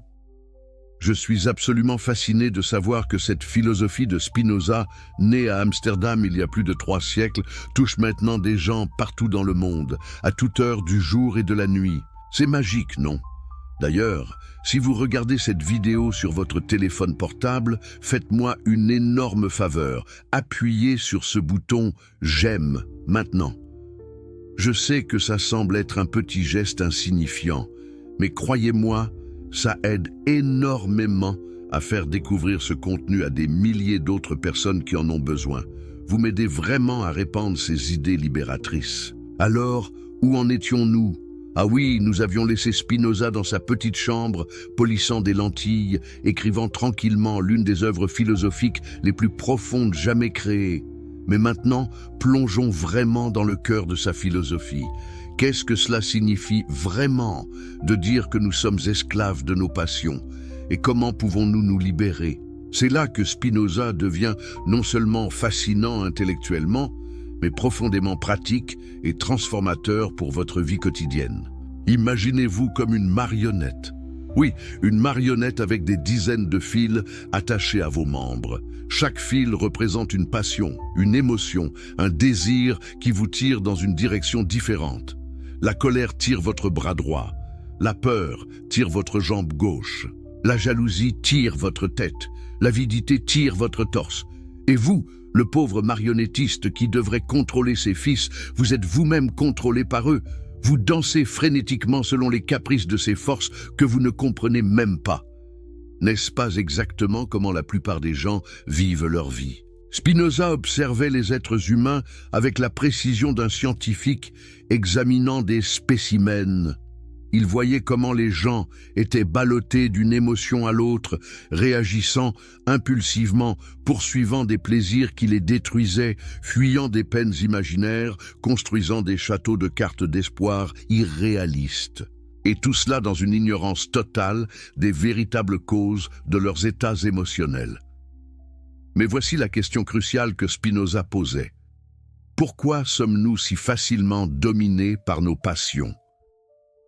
Je suis absolument fasciné de savoir que cette philosophie de Spinoza, née à Amsterdam il y a plus de 3 siècles, touche maintenant des gens partout dans le monde, à toute heure du jour et de la nuit. C'est magique, non? D'ailleurs, si vous regardez cette vidéo sur votre téléphone portable, faites-moi une énorme faveur. Appuyez sur ce bouton « J'aime » maintenant. Je sais que ça semble être un petit geste insignifiant, mais croyez-moi, ça aide énormément à faire découvrir ce contenu à des milliers d'autres personnes qui en ont besoin. Vous m'aidez vraiment à répandre ces idées libératrices. Alors, où en étions-nous? Ah oui, nous avions laissé Spinoza dans sa petite chambre, polissant des lentilles, écrivant tranquillement l'une des œuvres philosophiques les plus profondes jamais créées. Mais maintenant, plongeons vraiment dans le cœur de sa philosophie. Qu'est-ce que cela signifie vraiment de dire que nous sommes esclaves de nos passions? Et comment pouvons-nous nous libérer? C'est là que Spinoza devient non seulement fascinant intellectuellement, mais profondément pratique et transformateur pour votre vie quotidienne. Imaginez-vous comme une marionnette. Oui, une marionnette avec des dizaines de fils attachés à vos membres. Chaque fil représente une passion, une émotion, un désir qui vous tire dans une direction différente. La colère tire votre bras droit, la peur tire votre jambe gauche, la jalousie tire votre tête, l'avidité tire votre torse. Et vous, le pauvre marionnettiste qui devrait contrôler ses fils, vous êtes vous-même contrôlé par eux. Vous dansez frénétiquement selon les caprices de ces forces que vous ne comprenez même pas. N'est-ce pas exactement comment la plupart des gens vivent leur vie? Spinoza observait les êtres humains avec la précision d'un scientifique examinant des spécimens. Il voyait comment les gens étaient ballottés d'une émotion à l'autre, réagissant impulsivement, poursuivant des plaisirs qui les détruisaient, fuyant des peines imaginaires, construisant des châteaux de cartes d'espoir irréalistes. Et tout cela dans une ignorance totale des véritables causes de leurs états émotionnels. Mais voici la question cruciale que Spinoza posait. Pourquoi sommes-nous si facilement dominés par nos passions?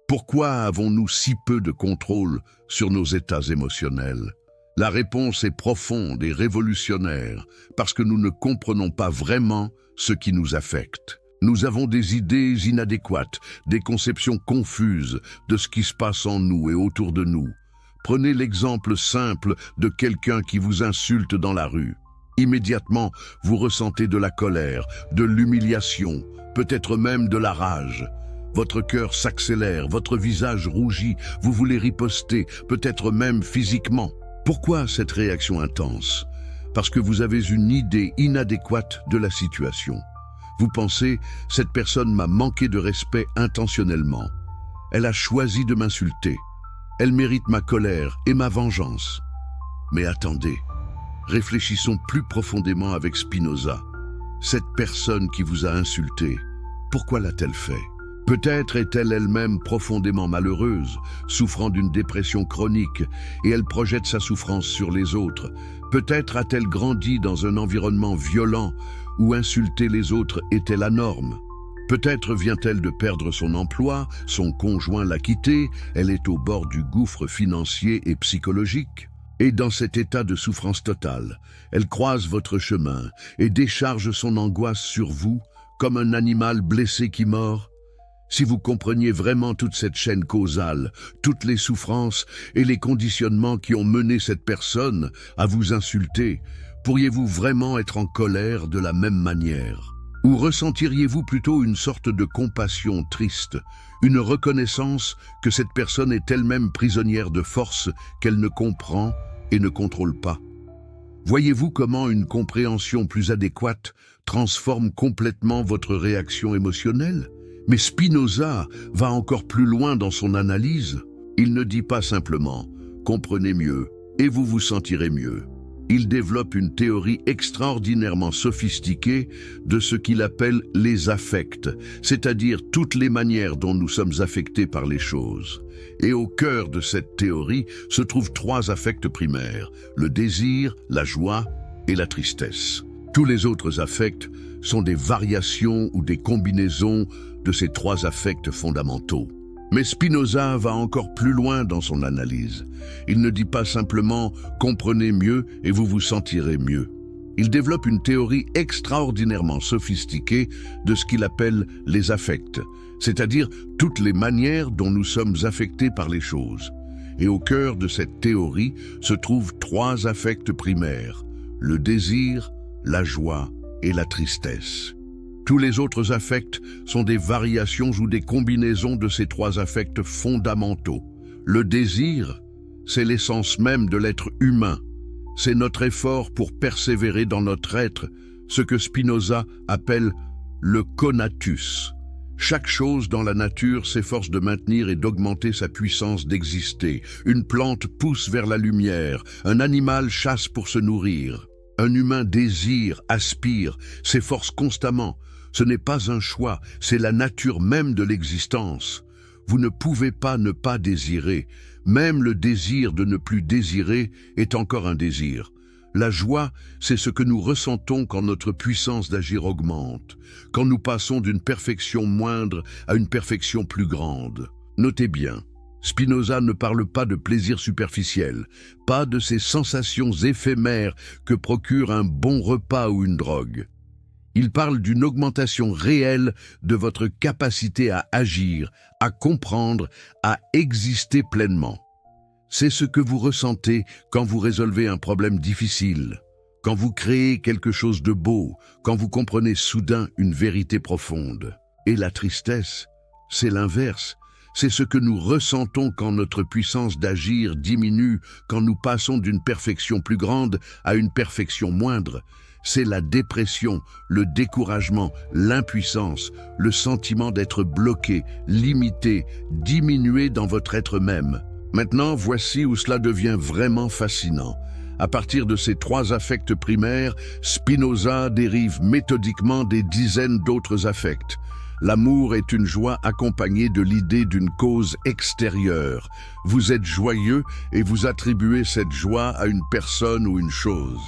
Pourquoi avons-nous si peu de contrôle sur nos états émotionnels? La réponse est profonde et révolutionnaire, parce que nous ne comprenons pas vraiment ce qui nous affecte. Nous avons des idées inadéquates, des conceptions confuses de ce qui se passe en nous et autour de nous. Prenez l'exemple simple de quelqu'un qui vous insulte dans la rue. Immédiatement, vous ressentez de la colère, de l'humiliation, peut-être même de la rage. Votre cœur s'accélère, votre visage rougit, vous voulez riposter, peut-être même physiquement. Pourquoi cette réaction intense? Parce que vous avez une idée inadéquate de la situation. Vous pensez, cette personne m'a manqué de respect intentionnellement. Elle a choisi de m'insulter. Elle mérite ma colère et ma vengeance. Mais attendez, réfléchissons plus profondément avec Spinoza. Cette personne qui vous a insulté, pourquoi l'a-t-elle fait? Peut-être est-elle elle-même profondément malheureuse, souffrant d'une dépression chronique, et elle projette sa souffrance sur les autres. Peut-être a-t-elle grandi dans un environnement violent, où insulter les autres était la norme. Peut-être vient-elle de perdre son emploi, son conjoint l'a quittée, elle est au bord du gouffre financier et psychologique. Et dans cet état de souffrance totale, elle croise votre chemin et décharge son angoisse sur vous, comme un animal blessé qui mord. Si vous compreniez vraiment toute cette chaîne causale, toutes les souffrances et les conditionnements qui ont mené cette personne à vous insulter, pourriez-vous vraiment être en colère de la même manière? Ou ressentiriez-vous plutôt une sorte de compassion triste, une reconnaissance que cette personne est elle-même prisonnière de forces qu'elle ne comprend et ne contrôle pas? Voyez-vous comment une compréhension plus adéquate transforme complètement votre réaction émotionnelle? Mais Spinoza va encore plus loin dans son analyse. Il ne dit pas simplement « comprenez mieux et vous vous sentirez mieux ». Il développe une théorie extraordinairement sophistiquée de ce qu'il appelle les affects, c'est-à-dire toutes les manières dont nous sommes affectés par les choses. Et au cœur de cette théorie se trouvent trois affects primaires, le désir, la joie et la tristesse. Tous les autres affects sont des variations ou des combinaisons de ces trois affects fondamentaux. Mais Spinoza va encore plus loin dans son analyse. Il ne dit pas simplement « comprenez mieux et vous vous sentirez mieux ». Il développe une théorie extraordinairement sophistiquée de ce qu'il appelle les affects, c'est-à-dire toutes les manières dont nous sommes affectés par les choses. Et au cœur de cette théorie se trouvent trois affects primaires, le désir, la joie et la tristesse. Tous les autres affects sont des variations ou des combinaisons de ces trois affects fondamentaux. Le désir, c'est l'essence même de l'être humain. C'est notre effort pour persévérer dans notre être, ce que Spinoza appelle le conatus. Chaque chose dans la nature s'efforce de maintenir et d'augmenter sa puissance d'exister. Une plante pousse vers la lumière, un animal chasse pour se nourrir. Un humain désire, aspire, s'efforce constamment. Ce n'est pas un choix, c'est la nature même de l'existence. Vous ne pouvez pas ne pas désirer. Même le désir de ne plus désirer est encore un désir. La joie, c'est ce que nous ressentons quand notre puissance d'agir augmente, quand nous passons d'une perfection moindre à une perfection plus grande. Notez bien, Spinoza ne parle pas de plaisir superficiel, pas de ces sensations éphémères que procure un bon repas ou une drogue. Il parle d'une augmentation réelle de votre capacité à agir, à comprendre, à exister pleinement. C'est ce que vous ressentez quand vous résolvez un problème difficile, quand vous créez quelque chose de beau, quand vous comprenez soudain une vérité profonde. Et la tristesse, c'est l'inverse. C'est ce que nous ressentons quand notre puissance d'agir diminue, quand nous passons d'une perfection plus grande à une perfection moindre. C'est la dépression, le découragement, l'impuissance, le sentiment d'être bloqué, limité, diminué dans votre être même. Maintenant, voici où cela devient vraiment fascinant. À partir de ces trois affects primaires, Spinoza dérive méthodiquement des dizaines d'autres affects. L'amour est une joie accompagnée de l'idée d'une cause extérieure. Vous êtes joyeux et vous attribuez cette joie à une personne ou une chose.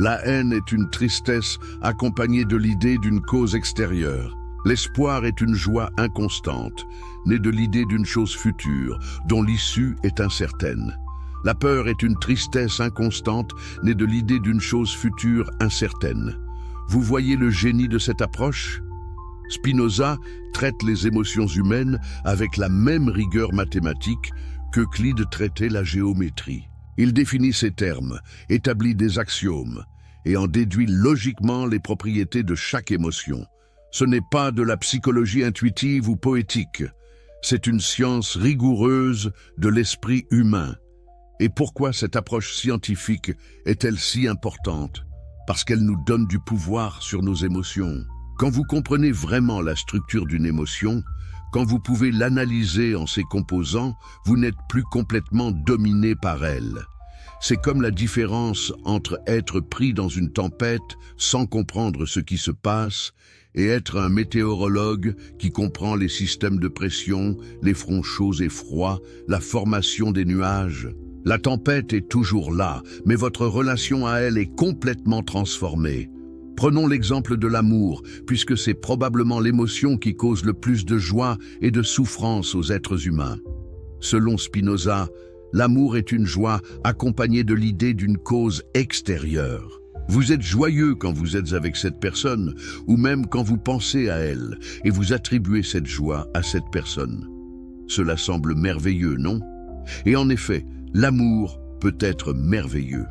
La haine est une tristesse accompagnée de l'idée d'une cause extérieure. L'espoir est une joie inconstante, née de l'idée d'une chose future, dont l'issue est incertaine. La peur est une tristesse inconstante, née de l'idée d'une chose future incertaine. Vous voyez le génie de cette approche ? Spinoza traite les émotions humaines avec la même rigueur mathématique qu'Euclide traitait la géométrie. Il définit ces termes, établit des axiomes et en déduit logiquement les propriétés de chaque émotion. Ce n'est pas de la psychologie intuitive ou poétique, c'est une science rigoureuse de l'esprit humain. Et pourquoi cette approche scientifique est-elle si importante? Parce qu'elle nous donne du pouvoir sur nos émotions. Quand vous comprenez vraiment la structure d'une émotion, quand vous pouvez l'analyser en ses composants, vous n'êtes plus complètement dominé par elle. C'est comme la différence entre être pris dans une tempête sans comprendre ce qui se passe et être un météorologue qui comprend les systèmes de pression, les fronts chauds et froids, la formation des nuages. La tempête est toujours là, mais votre relation à elle est complètement transformée. Prenons l'exemple de l'amour, puisque c'est probablement l'émotion qui cause le plus de joie et de souffrance aux êtres humains. Selon Spinoza, l'amour est une joie accompagnée de l'idée d'une cause extérieure. Vous êtes joyeux quand vous êtes avec cette personne, ou même quand vous pensez à elle, et vous attribuez cette joie à cette personne. Cela semble merveilleux, non? Et en effet, l'amour peut être merveilleux.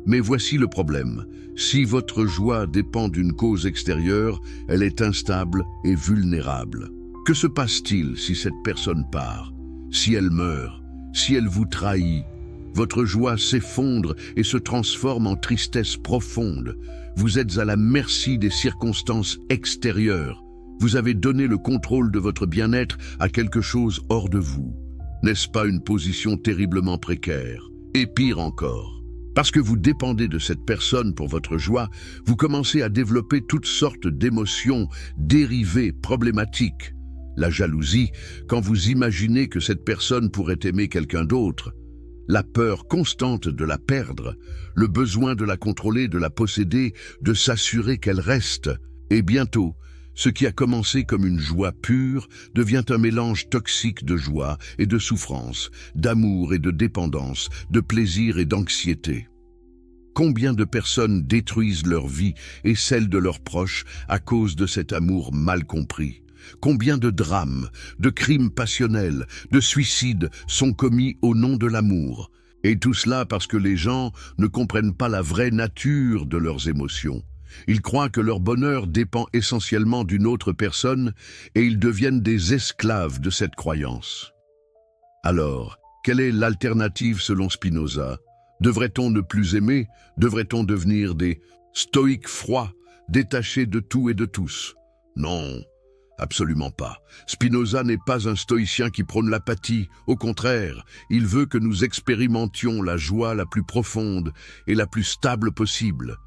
Mais voici le problème. Si votre joie dépend d'une cause extérieure, elle est instable et vulnérable. Que se passe-t-il si cette personne part? Si elle meurt? Si elle vous trahit? Votre joie s'effondre et se transforme en tristesse profonde. Vous êtes à la merci des circonstances extérieures. Vous avez donné le contrôle de votre bien-être à quelque chose hors de vous. N'est-ce pas une position terriblement précaire? Et pire encore, parce que vous dépendez de cette personne pour votre joie, vous commencez à développer toutes sortes d'émotions dérivées, problématiques. La jalousie, quand vous imaginez que cette personne pourrait aimer quelqu'un d'autre. La peur constante de la perdre, le besoin de la contrôler, de la posséder, de s'assurer qu'elle reste. Et bientôt, ce qui a commencé comme une joie pure devient un mélange toxique de joie et de souffrance, d'amour et de dépendance, de plaisir et d'anxiété. Combien de personnes détruisent leur vie et celle de leurs proches à cause de cet amour mal compris? Combien de drames, de crimes passionnels, de suicides sont commis au nom de l'amour? Et tout cela parce que les gens ne comprennent pas la vraie nature de leurs émotions. Ils croient que leur bonheur dépend essentiellement d'une autre personne et ils deviennent des esclaves de cette croyance. Alors, quelle est l'alternative selon Spinoza? Devrait-on ne plus aimer? Devrait-on devenir des stoïques froids, détachés de tout et de tous? Non. Absolument pas. Spinoza n'est pas un stoïcien qui prône l'apathie. Au contraire, il veut que nous expérimentions la joie la plus profonde et la plus stable possible.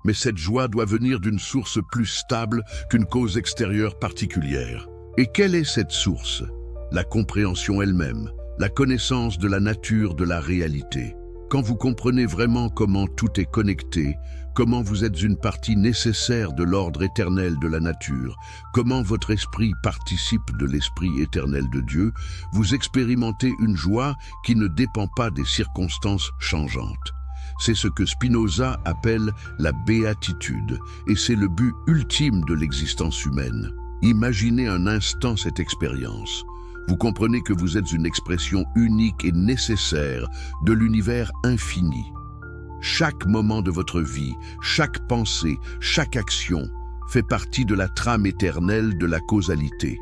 Mais cette joie doit venir d'une source plus stable qu'une cause extérieure particulière. Et quelle est cette source? La compréhension elle-même, la connaissance de la nature de la réalité. Quand vous comprenez vraiment comment tout est connecté, comment vous êtes une partie nécessaire de l'ordre éternel de la nature, comment votre esprit participe de l'esprit éternel de Dieu, vous expérimentez une joie qui ne dépend pas des circonstances changeantes. C'est ce que Spinoza appelle la béatitude, et c'est le but ultime de l'existence humaine. Imaginez un instant cette expérience. Vous comprenez que vous êtes une expression unique et nécessaire de l'univers infini. Chaque moment de votre vie, chaque pensée, chaque action fait partie de la trame éternelle de la causalité.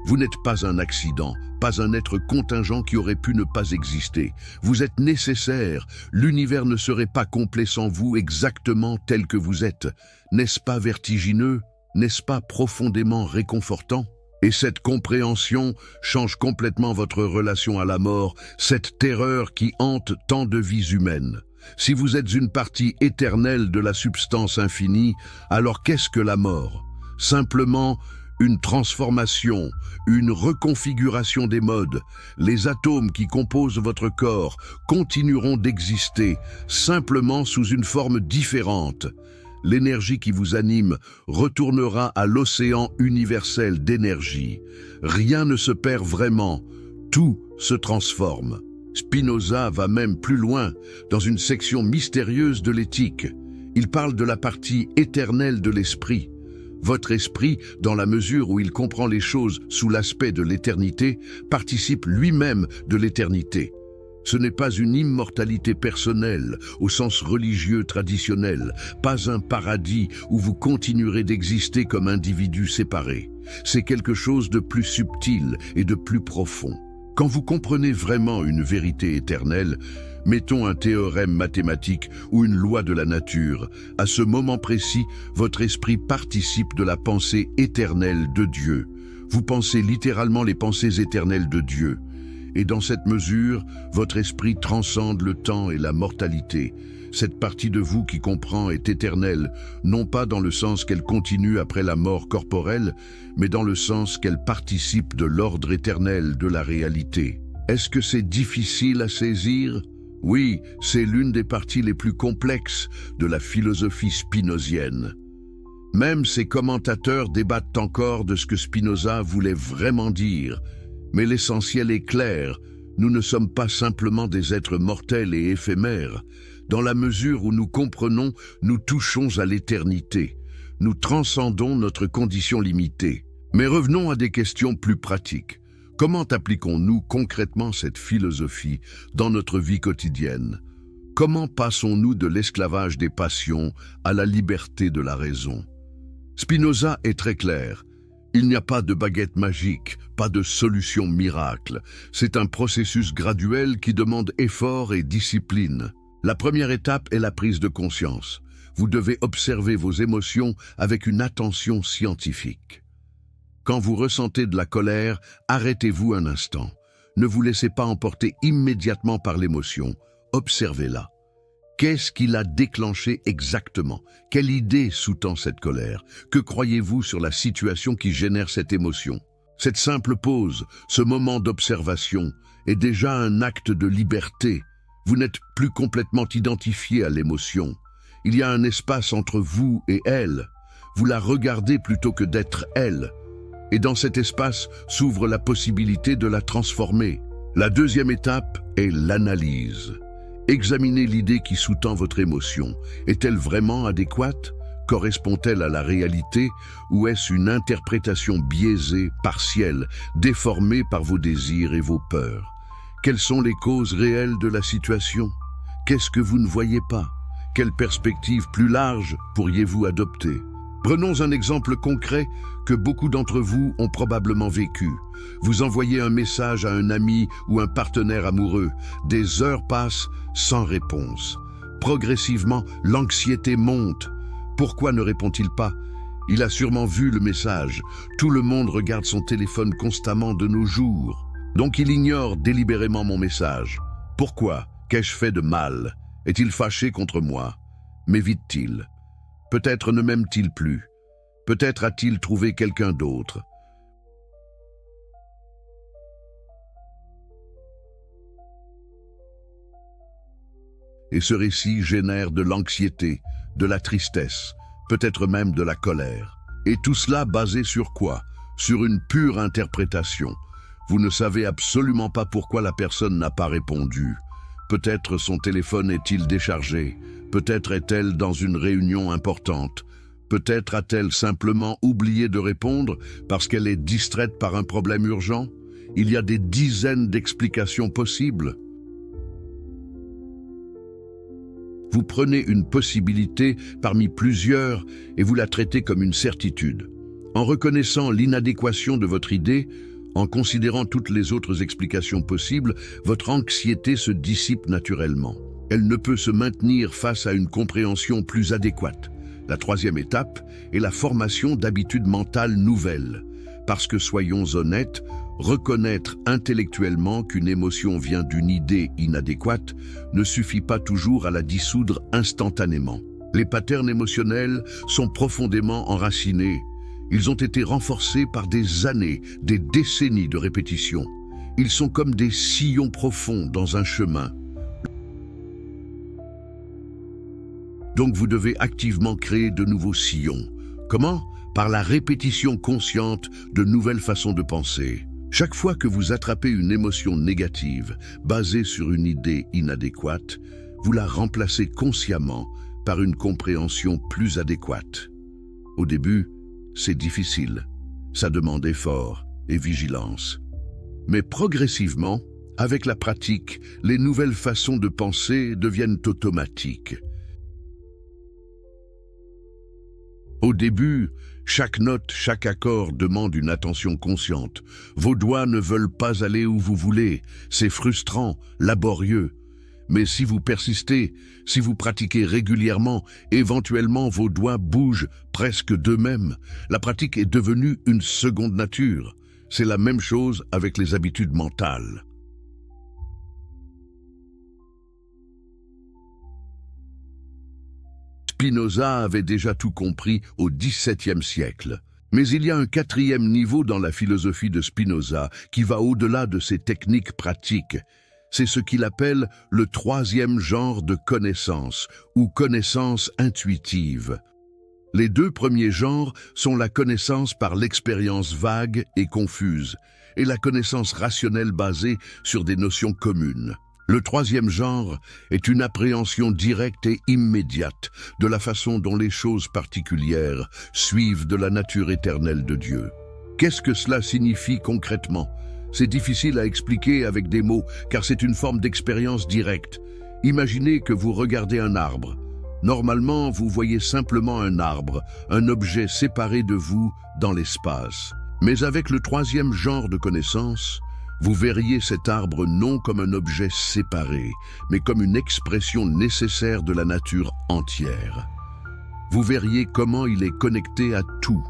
Vous n'êtes pas un accident, pas un être contingent qui aurait pu ne pas exister. Vous êtes nécessaire. L'univers ne serait pas complet sans vous exactement tel que vous êtes. N'est-ce pas vertigineux? N'est-ce pas profondément réconfortant? Et cette compréhension change complètement votre relation à la mort, cette terreur qui hante tant de vies humaines. Si vous êtes une partie éternelle de la substance infinie, alors qu'est-ce que la mort? Simplement une transformation, une reconfiguration des modes. Les atomes qui composent votre corps continueront d'exister, simplement sous une forme différente. L'énergie qui vous anime retournera à l'océan universel d'énergie. Rien ne se perd vraiment, tout se transforme. Spinoza va même plus loin, dans une section mystérieuse de l'éthique. Il parle de la partie éternelle de l'esprit. Votre esprit, dans la mesure où il comprend les choses sous l'aspect de l'éternité, participe lui-même de l'éternité. Ce n'est pas une immortalité personnelle, au sens religieux traditionnel, pas un paradis où vous continuerez d'exister comme individus séparés. C'est quelque chose de plus subtil et de plus profond. Quand vous comprenez vraiment une vérité éternelle, mettons un théorème mathématique ou une loi de la nature, à ce moment précis, votre esprit participe de la pensée éternelle de Dieu. Vous pensez littéralement les pensées éternelles de Dieu. Et dans cette mesure, votre esprit transcende le temps et la mortalité. Cette partie de vous qui comprend est éternelle, non pas dans le sens qu'elle continue après la mort corporelle, mais dans le sens qu'elle participe de l'ordre éternel de la réalité. Est-ce que c'est difficile à saisir? Oui, c'est l'une des parties les plus complexes de la philosophie spinozienne. Même ses commentateurs débattent encore de ce que Spinoza voulait vraiment dire. Mais l'essentiel est clair, nous ne sommes pas simplement des êtres mortels et éphémères. Dans la mesure où nous comprenons, nous touchons à l'éternité. Nous transcendons notre condition limitée. Mais revenons à des questions plus pratiques. Comment appliquons-nous concrètement cette philosophie dans notre vie quotidienne? Comment passons-nous de l'esclavage des passions à la liberté de la raison? Spinoza est très clair. Il n'y a pas de baguette magique, pas de solution miracle. C'est un processus graduel qui demande effort et discipline. La première étape est la prise de conscience. Vous devez observer vos émotions avec une attention scientifique. Quand vous ressentez de la colère, arrêtez-vous un instant. Ne vous laissez pas emporter immédiatement par l'émotion. Observez-la. Qu'est-ce qui l'a déclenché exactement? Quelle idée sous-tend cette colère? Que croyez-vous sur la situation qui génère cette émotion? Cette simple pause, ce moment d'observation, est déjà un acte de liberté. Vous n'êtes plus complètement identifié à l'émotion. Il y a un espace entre vous et elle. Vous la regardez plutôt que d'être elle. Et dans cet espace s'ouvre la possibilité de la transformer. La deuxième étape est l'analyse. Examinez l'idée qui sous-tend votre émotion. Est-elle vraiment adéquate? Correspond-elle à la réalité? Ou est-ce une interprétation biaisée, partielle, déformée par vos désirs et vos peurs? Quelles sont les causes réelles de la situation? Qu'est-ce que vous ne voyez pas? Quelle perspective plus large pourriez-vous adopter? Prenons un exemple concret que beaucoup d'entre vous ont probablement vécu. Vous envoyez un message à un ami ou un partenaire amoureux. Des heures passent sans réponse. Progressivement, l'anxiété monte. Pourquoi ne répond-il pas? Il a sûrement vu le message. Tout le monde regarde son téléphone constamment de nos jours. Donc il ignore délibérément mon message. Pourquoi? Qu'ai-je fait de mal? Est-il fâché contre moi? M'évite-t-il? Peut-être ne m'aime-t-il plus? Peut-être a-t-il trouvé quelqu'un d'autre? Et ce récit génère de l'anxiété, de la tristesse, peut-être même de la colère. Et tout cela basé sur quoi? Sur une pure interprétation. Vous ne savez absolument pas pourquoi la personne n'a pas répondu. Peut-être son téléphone est-il déchargé, peut-être est-elle dans une réunion importante, peut-être a-t-elle simplement oublié de répondre parce qu'elle est distraite par un problème urgent. Il y a des dizaines d'explications possibles. Vous prenez une possibilité parmi plusieurs et vous la traitez comme une certitude. En reconnaissant l'inadéquation de votre idée, en considérant toutes les autres explications possibles, votre anxiété se dissipe naturellement. Elle ne peut se maintenir face à une compréhension plus adéquate. La troisième étape est la formation d'habitudes mentales nouvelles. Parce que, soyons honnêtes, reconnaître intellectuellement qu'une émotion vient d'une idée inadéquate ne suffit pas toujours à la dissoudre instantanément. Les patterns émotionnels sont profondément enracinés. Ils ont été renforcés par des années, des décennies de répétition. Ils sont comme des sillons profonds dans un chemin. Donc vous devez activement créer de nouveaux sillons. Comment? Par la répétition consciente de nouvelles façons de penser. Chaque fois que vous attrapez une émotion négative, basée sur une idée inadéquate, vous la remplacez consciemment par une compréhension plus adéquate. Au début, c'est difficile. Ça demande effort et vigilance. Mais progressivement, avec la pratique, les nouvelles façons de penser deviennent automatiques. Au début, chaque note, chaque accord demande une attention consciente. Vos doigts ne veulent pas aller où vous voulez. C'est frustrant, laborieux. Mais si vous persistez, si vous pratiquez régulièrement, éventuellement vos doigts bougent presque d'eux-mêmes. La pratique est devenue une seconde nature. C'est la même chose avec les habitudes mentales. Spinoza avait déjà tout compris au XVIIe siècle. Mais il y a un quatrième niveau dans la philosophie de Spinoza qui va au-delà de ces techniques pratiques. C'est ce qu'il appelle le troisième genre de connaissance, ou connaissance intuitive. Les deux premiers genres sont la connaissance par l'expérience vague et confuse, et la connaissance rationnelle basée sur des notions communes. Le troisième genre est une appréhension directe et immédiate de la façon dont les choses particulières suivent de la nature éternelle de Dieu. Qu'est-ce que cela signifie concrètement? C'est difficile à expliquer avec des mots, car c'est une forme d'expérience directe. Imaginez que vous regardez un arbre. Normalement, vous voyez simplement un arbre, un objet séparé de vous dans l'espace. Mais avec le troisième genre de connaissance, vous verriez cet arbre non comme un objet séparé, mais comme une expression nécessaire de la nature entière. Vous verriez comment il est connecté à tout.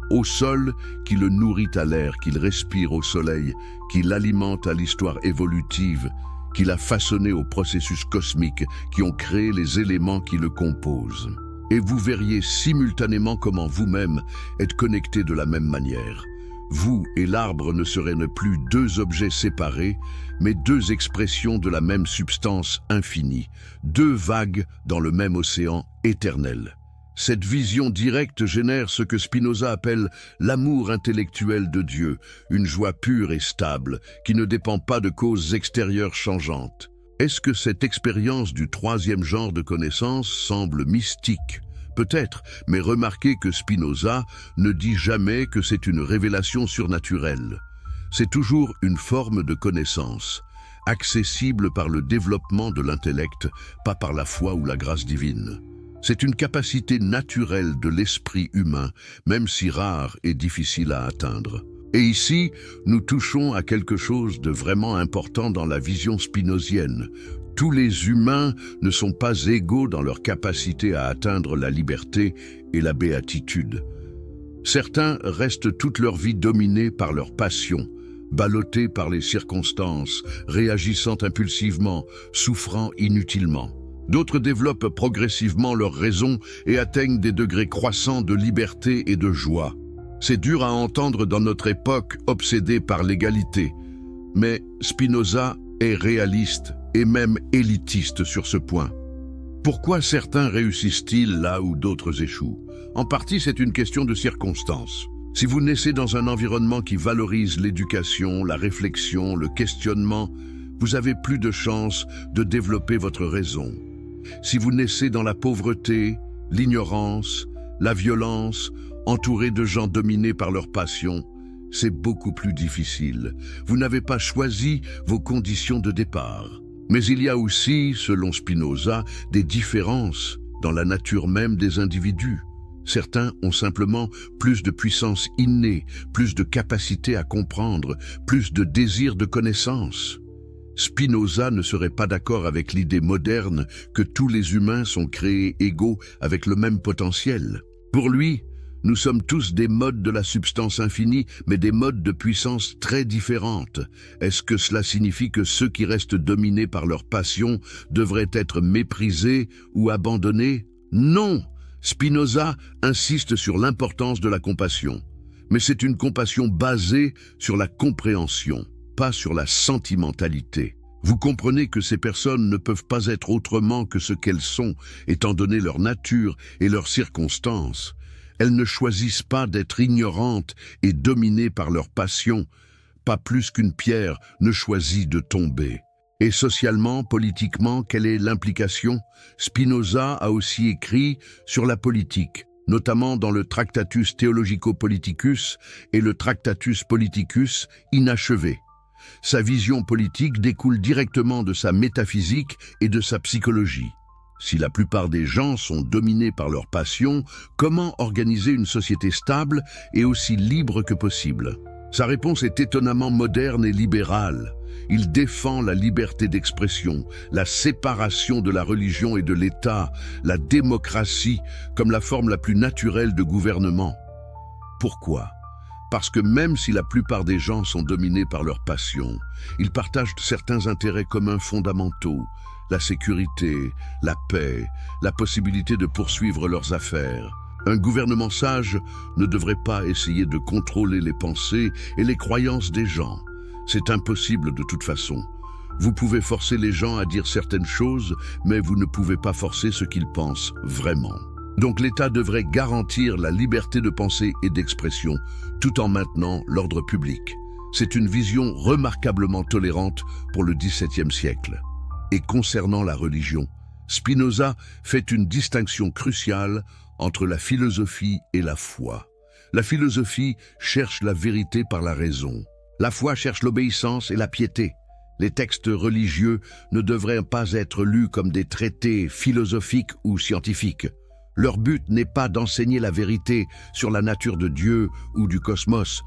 Au sol qui le nourrit à l'air qu'il respire au soleil, qui l'alimente à l'histoire évolutive, qui l'a façonné aux processus cosmiques qui ont créé les éléments qui le composent. Et vous verriez simultanément comment vous-même êtes connecté de la même manière. Vous et l'arbre ne seraient ne plus deux objets séparés, mais deux expressions de la même substance infinie, deux vagues dans le même océan éternel. Cette vision directe génère ce que Spinoza appelle l'amour intellectuel de Dieu, une joie pure et stable, qui ne dépend pas de causes extérieures changeantes. Est-ce que cette expérience du troisième genre de connaissance semble mystique? Peut-être, mais remarquez que Spinoza ne dit jamais que c'est une révélation surnaturelle. C'est toujours une forme de connaissance, accessible par le développement de l'intellect, pas par la foi ou la grâce divine. C'est une capacité naturelle de l'esprit humain, même si rare et difficile à atteindre. Et ici, nous touchons à quelque chose de vraiment important dans la vision spinozienne. Tous les humains ne sont pas égaux dans leur capacité à atteindre la liberté et la béatitude. Certains restent toute leur vie dominés par leur passion, ballottés par les circonstances, réagissant impulsivement, souffrant inutilement. D'autres développent progressivement leur raison et atteignent des degrés croissants de liberté et de joie. C'est dur à entendre dans notre époque obsédée par l'égalité, mais Spinoza est réaliste et même élitiste sur ce point. Pourquoi certains réussissent-ils là où d'autres échouent? En partie, c'est une question de circonstances. Si vous naissez dans un environnement qui valorise l'éducation, la réflexion, le questionnement, vous avez plus de chances de développer votre raison. Si vous naissez dans la pauvreté, l'ignorance, la violence, entouré de gens dominés par leur passion, c'est beaucoup plus difficile. Vous n'avez pas choisi vos conditions de départ. Mais il y a aussi, selon Spinoza, des différences dans la nature même des individus. Certains ont simplement plus de puissance innée, plus de capacité à comprendre, plus de désir de connaissance. Spinoza ne serait pas d'accord avec l'idée moderne que tous les humains sont créés égaux avec le même potentiel. Pour lui, nous sommes tous des modes de la substance infinie, mais des modes de puissance très différentes. Est-ce que cela signifie que ceux qui restent dominés par leur passion devraient être méprisés ou abandonnés? Non! Spinoza insiste sur l'importance de la compassion. Mais c'est une compassion basée sur la compréhension, pas sur la sentimentalité. Vous comprenez que ces personnes ne peuvent pas être autrement que ce qu'elles sont, étant donné leur nature et leurs circonstances. Elles ne choisissent pas d'être ignorantes et dominées par leur passion, pas plus qu'une pierre ne choisit de tomber. Et socialement, politiquement, quelle est l'implication? Spinoza a aussi écrit sur la politique, notamment dans le Tractatus Theologico-Politicus et le Tractatus Politicus inachevé. Sa vision politique découle directement de sa métaphysique et de sa psychologie. Si la plupart des gens sont dominés par leur passion, comment organiser une société stable et aussi libre que possible? Sa réponse est étonnamment moderne et libérale. Il défend la liberté d'expression, la séparation de la religion et de l'État, la démocratie comme la forme la plus naturelle de gouvernement. Pourquoi? Parce que même si la plupart des gens sont dominés par leur passion, ils partagent certains intérêts communs fondamentaux, la sécurité, la paix, la possibilité de poursuivre leurs affaires. Un gouvernement sage ne devrait pas essayer de contrôler les pensées et les croyances des gens. C'est impossible de toute façon. Vous pouvez forcer les gens à dire certaines choses, mais vous ne pouvez pas forcer ce qu'ils pensent vraiment. Donc l'État devrait garantir la liberté de pensée et d'expression, tout en maintenant l'ordre public. C'est une vision remarquablement tolérante pour le XVIIe siècle. Et concernant la religion, Spinoza fait une distinction cruciale entre la philosophie et la foi. La philosophie cherche la vérité par la raison. La foi cherche l'obéissance et la piété. Les textes religieux ne devraient pas être lus comme des traités philosophiques ou scientifiques. Leur but n'est pas d'enseigner la vérité sur la nature de Dieu ou du cosmos,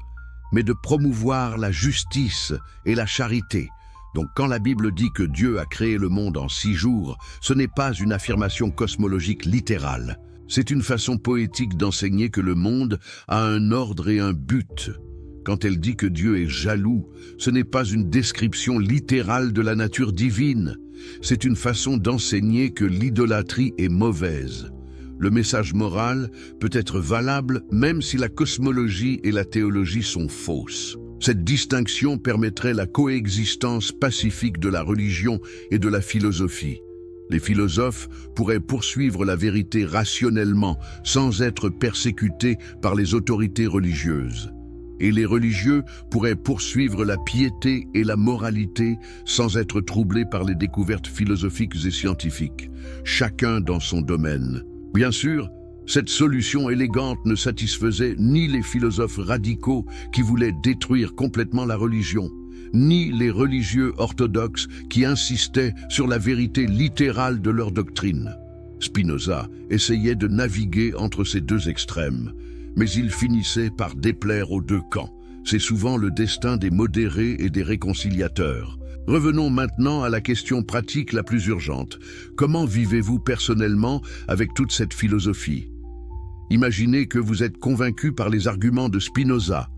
mais de promouvoir la justice et la charité. Donc quand la Bible dit que Dieu a créé le monde en 6 jours, ce n'est pas une affirmation cosmologique littérale. C'est une façon poétique d'enseigner que le monde a un ordre et un but. Quand elle dit que Dieu est jaloux, ce n'est pas une description littérale de la nature divine. C'est une façon d'enseigner que l'idolâtrie est mauvaise. Le message moral peut être valable même si la cosmologie et la théologie sont fausses. Cette distinction permettrait la coexistence pacifique de la religion et de la philosophie. Les philosophes pourraient poursuivre la vérité rationnellement sans être persécutés par les autorités religieuses. Et les religieux pourraient poursuivre la piété et la moralité sans être troublés par les découvertes philosophiques et scientifiques, chacun dans son domaine. Bien sûr, cette solution élégante ne satisfaisait ni les philosophes radicaux qui voulaient détruire complètement la religion, ni les religieux orthodoxes qui insistaient sur la vérité littérale de leur doctrine. Spinoza essayait de naviguer entre ces deux extrêmes, mais il finissait par déplaire aux deux camps. C'est souvent le destin des modérés et des réconciliateurs. Revenons maintenant à la question pratique la plus urgente. Comment vivez-vous personnellement avec toute cette philosophie? Imaginez que vous êtes convaincu par les arguments de Spinoza.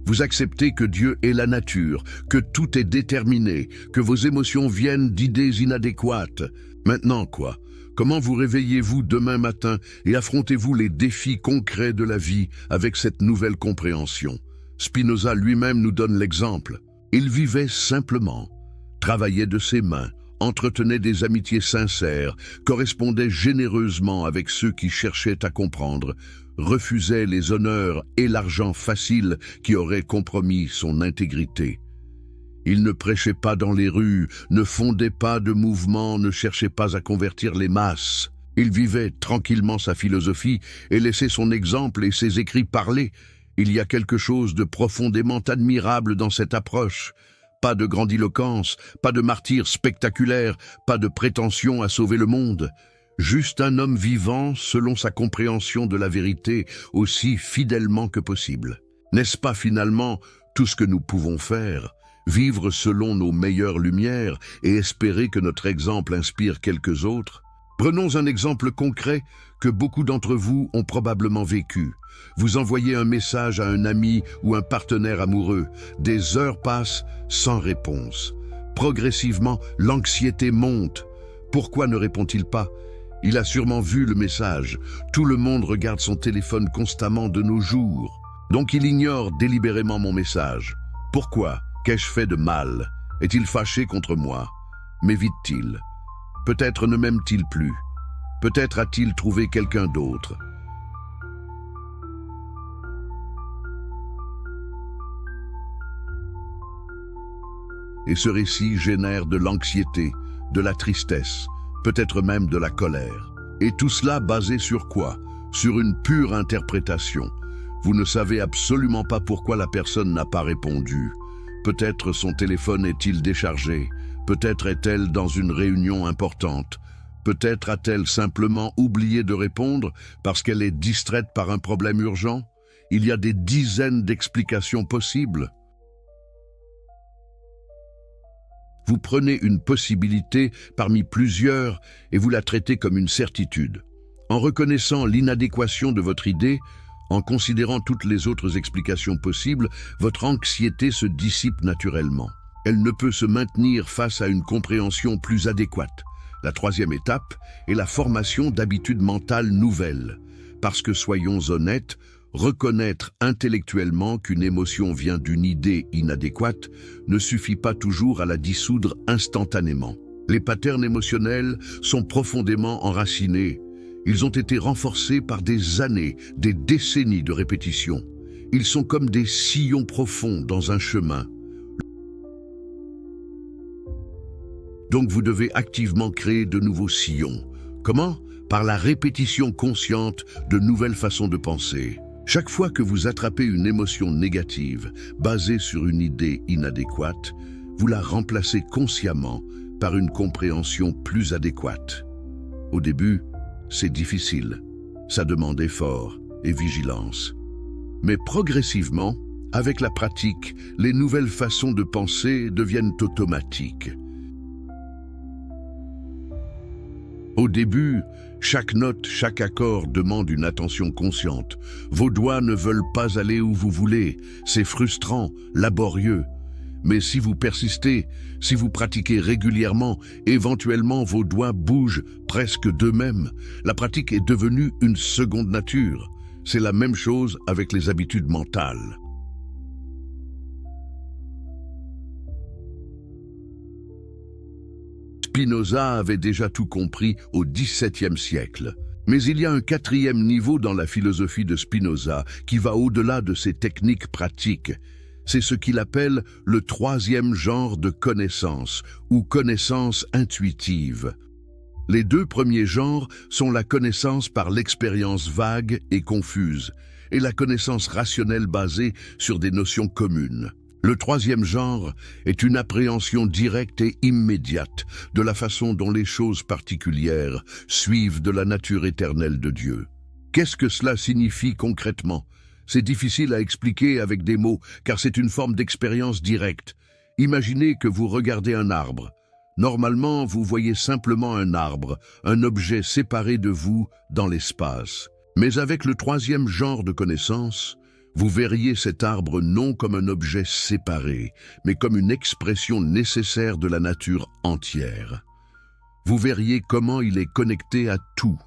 Vous acceptez que Dieu est la nature, que tout est déterminé, que vos émotions viennent d'idées inadéquates. Maintenant quoi? Comment vous réveillez-vous demain matin et affrontez-vous les défis concrets de la vie avec cette nouvelle compréhension? Spinoza lui-même nous donne l'exemple. Il vivait simplement, travaillait de ses mains, entretenait des amitiés sincères, correspondait généreusement avec ceux qui cherchaient à comprendre, refusait les honneurs et l'argent facile qui auraient compromis son intégrité. Il ne prêchait pas dans les rues, ne fondait pas de mouvements, ne cherchait pas à convertir les masses. Il vivait tranquillement sa philosophie et laissait son exemple et ses écrits parler. Il y a quelque chose de profondément admirable dans cette approche. Pas de grandiloquence, pas de martyr spectaculaire, pas de prétention à sauver le monde. Juste un homme vivant selon sa compréhension de la vérité aussi fidèlement que possible. N'est-ce pas finalement tout ce que nous pouvons faire? Vivre selon nos meilleures lumières et espérer que notre exemple inspire quelques autres? Prenons un exemple concret que beaucoup d'entre vous ont probablement vécu. Vous envoyez un message à un ami ou un partenaire amoureux. Des heures passent sans réponse. Progressivement, l'anxiété monte. Pourquoi ne répond-il pas? Il a sûrement vu le message. Tout le monde regarde son téléphone constamment de nos jours. Donc il ignore délibérément mon message. Pourquoi? Qu'ai-je fait de mal? Est-il fâché contre moi? M'évite-t-il? Peut-être ne m'aime-t-il plus? Peut-être a-t-il trouvé quelqu'un d'autre? Et ce récit génère de l'anxiété, de la tristesse, peut-être même de la colère. Et tout cela basé sur quoi? Sur une pure interprétation. Vous ne savez absolument pas pourquoi la personne n'a pas répondu. Peut-être son téléphone est-il déchargé, peut-être est-elle dans une réunion importante, peut-être a-t-elle simplement oublié de répondre parce qu'elle est distraite par un problème urgent. Il y a des dizaines d'explications possibles. Vous prenez une possibilité parmi plusieurs et vous la traitez comme une certitude. En reconnaissant l'inadéquation de votre idée, en considérant toutes les autres explications possibles, votre anxiété se dissipe naturellement. Elle ne peut se maintenir face à une compréhension plus adéquate. La troisième étape est la formation d'habitudes mentales nouvelles. Parce que, soyons honnêtes, reconnaître intellectuellement qu'une émotion vient d'une idée inadéquate ne suffit pas toujours à la dissoudre instantanément. Les patterns émotionnels sont profondément enracinés. Ils ont été renforcés par des années, des décennies de répétition. Ils sont comme des sillons profonds dans un chemin. Donc vous devez activement créer de nouveaux sillons. Comment? Par la répétition consciente de nouvelles façons de penser. Chaque fois que vous attrapez une émotion négative basée sur une idée inadéquate, vous la remplacez consciemment par une compréhension plus adéquate. Au début, c'est difficile. Ça demande effort et vigilance. Mais progressivement, avec la pratique, les nouvelles façons de penser deviennent automatiques. Au début, chaque note, chaque accord demande une attention consciente. Vos doigts ne veulent pas aller où vous voulez. C'est frustrant, laborieux. Mais si vous persistez, si vous pratiquez régulièrement, éventuellement vos doigts bougent presque d'eux-mêmes. La pratique est devenue une seconde nature. C'est la même chose avec les habitudes mentales. Spinoza avait déjà tout compris au XVIIe siècle. Mais il y a un quatrième niveau dans la philosophie de Spinoza qui va au-delà de ces techniques pratiques. C'est ce qu'il appelle le troisième genre de connaissance, ou connaissance intuitive. Les deux premiers genres sont la connaissance par l'expérience vague et confuse, et la connaissance rationnelle basée sur des notions communes. Le troisième genre est une appréhension directe et immédiate de la façon dont les choses particulières suivent de la nature éternelle de Dieu. Qu'est-ce que cela signifie concrètement? C'est difficile à expliquer avec des mots, car c'est une forme d'expérience directe. Imaginez que vous regardez un arbre. Normalement, vous voyez simplement un arbre, un objet séparé de vous dans l'espace. Mais avec le troisième genre de connaissance, vous verriez cet arbre non comme un objet séparé, mais comme une expression nécessaire de la nature entière. Vous verriez comment il est connecté à tout,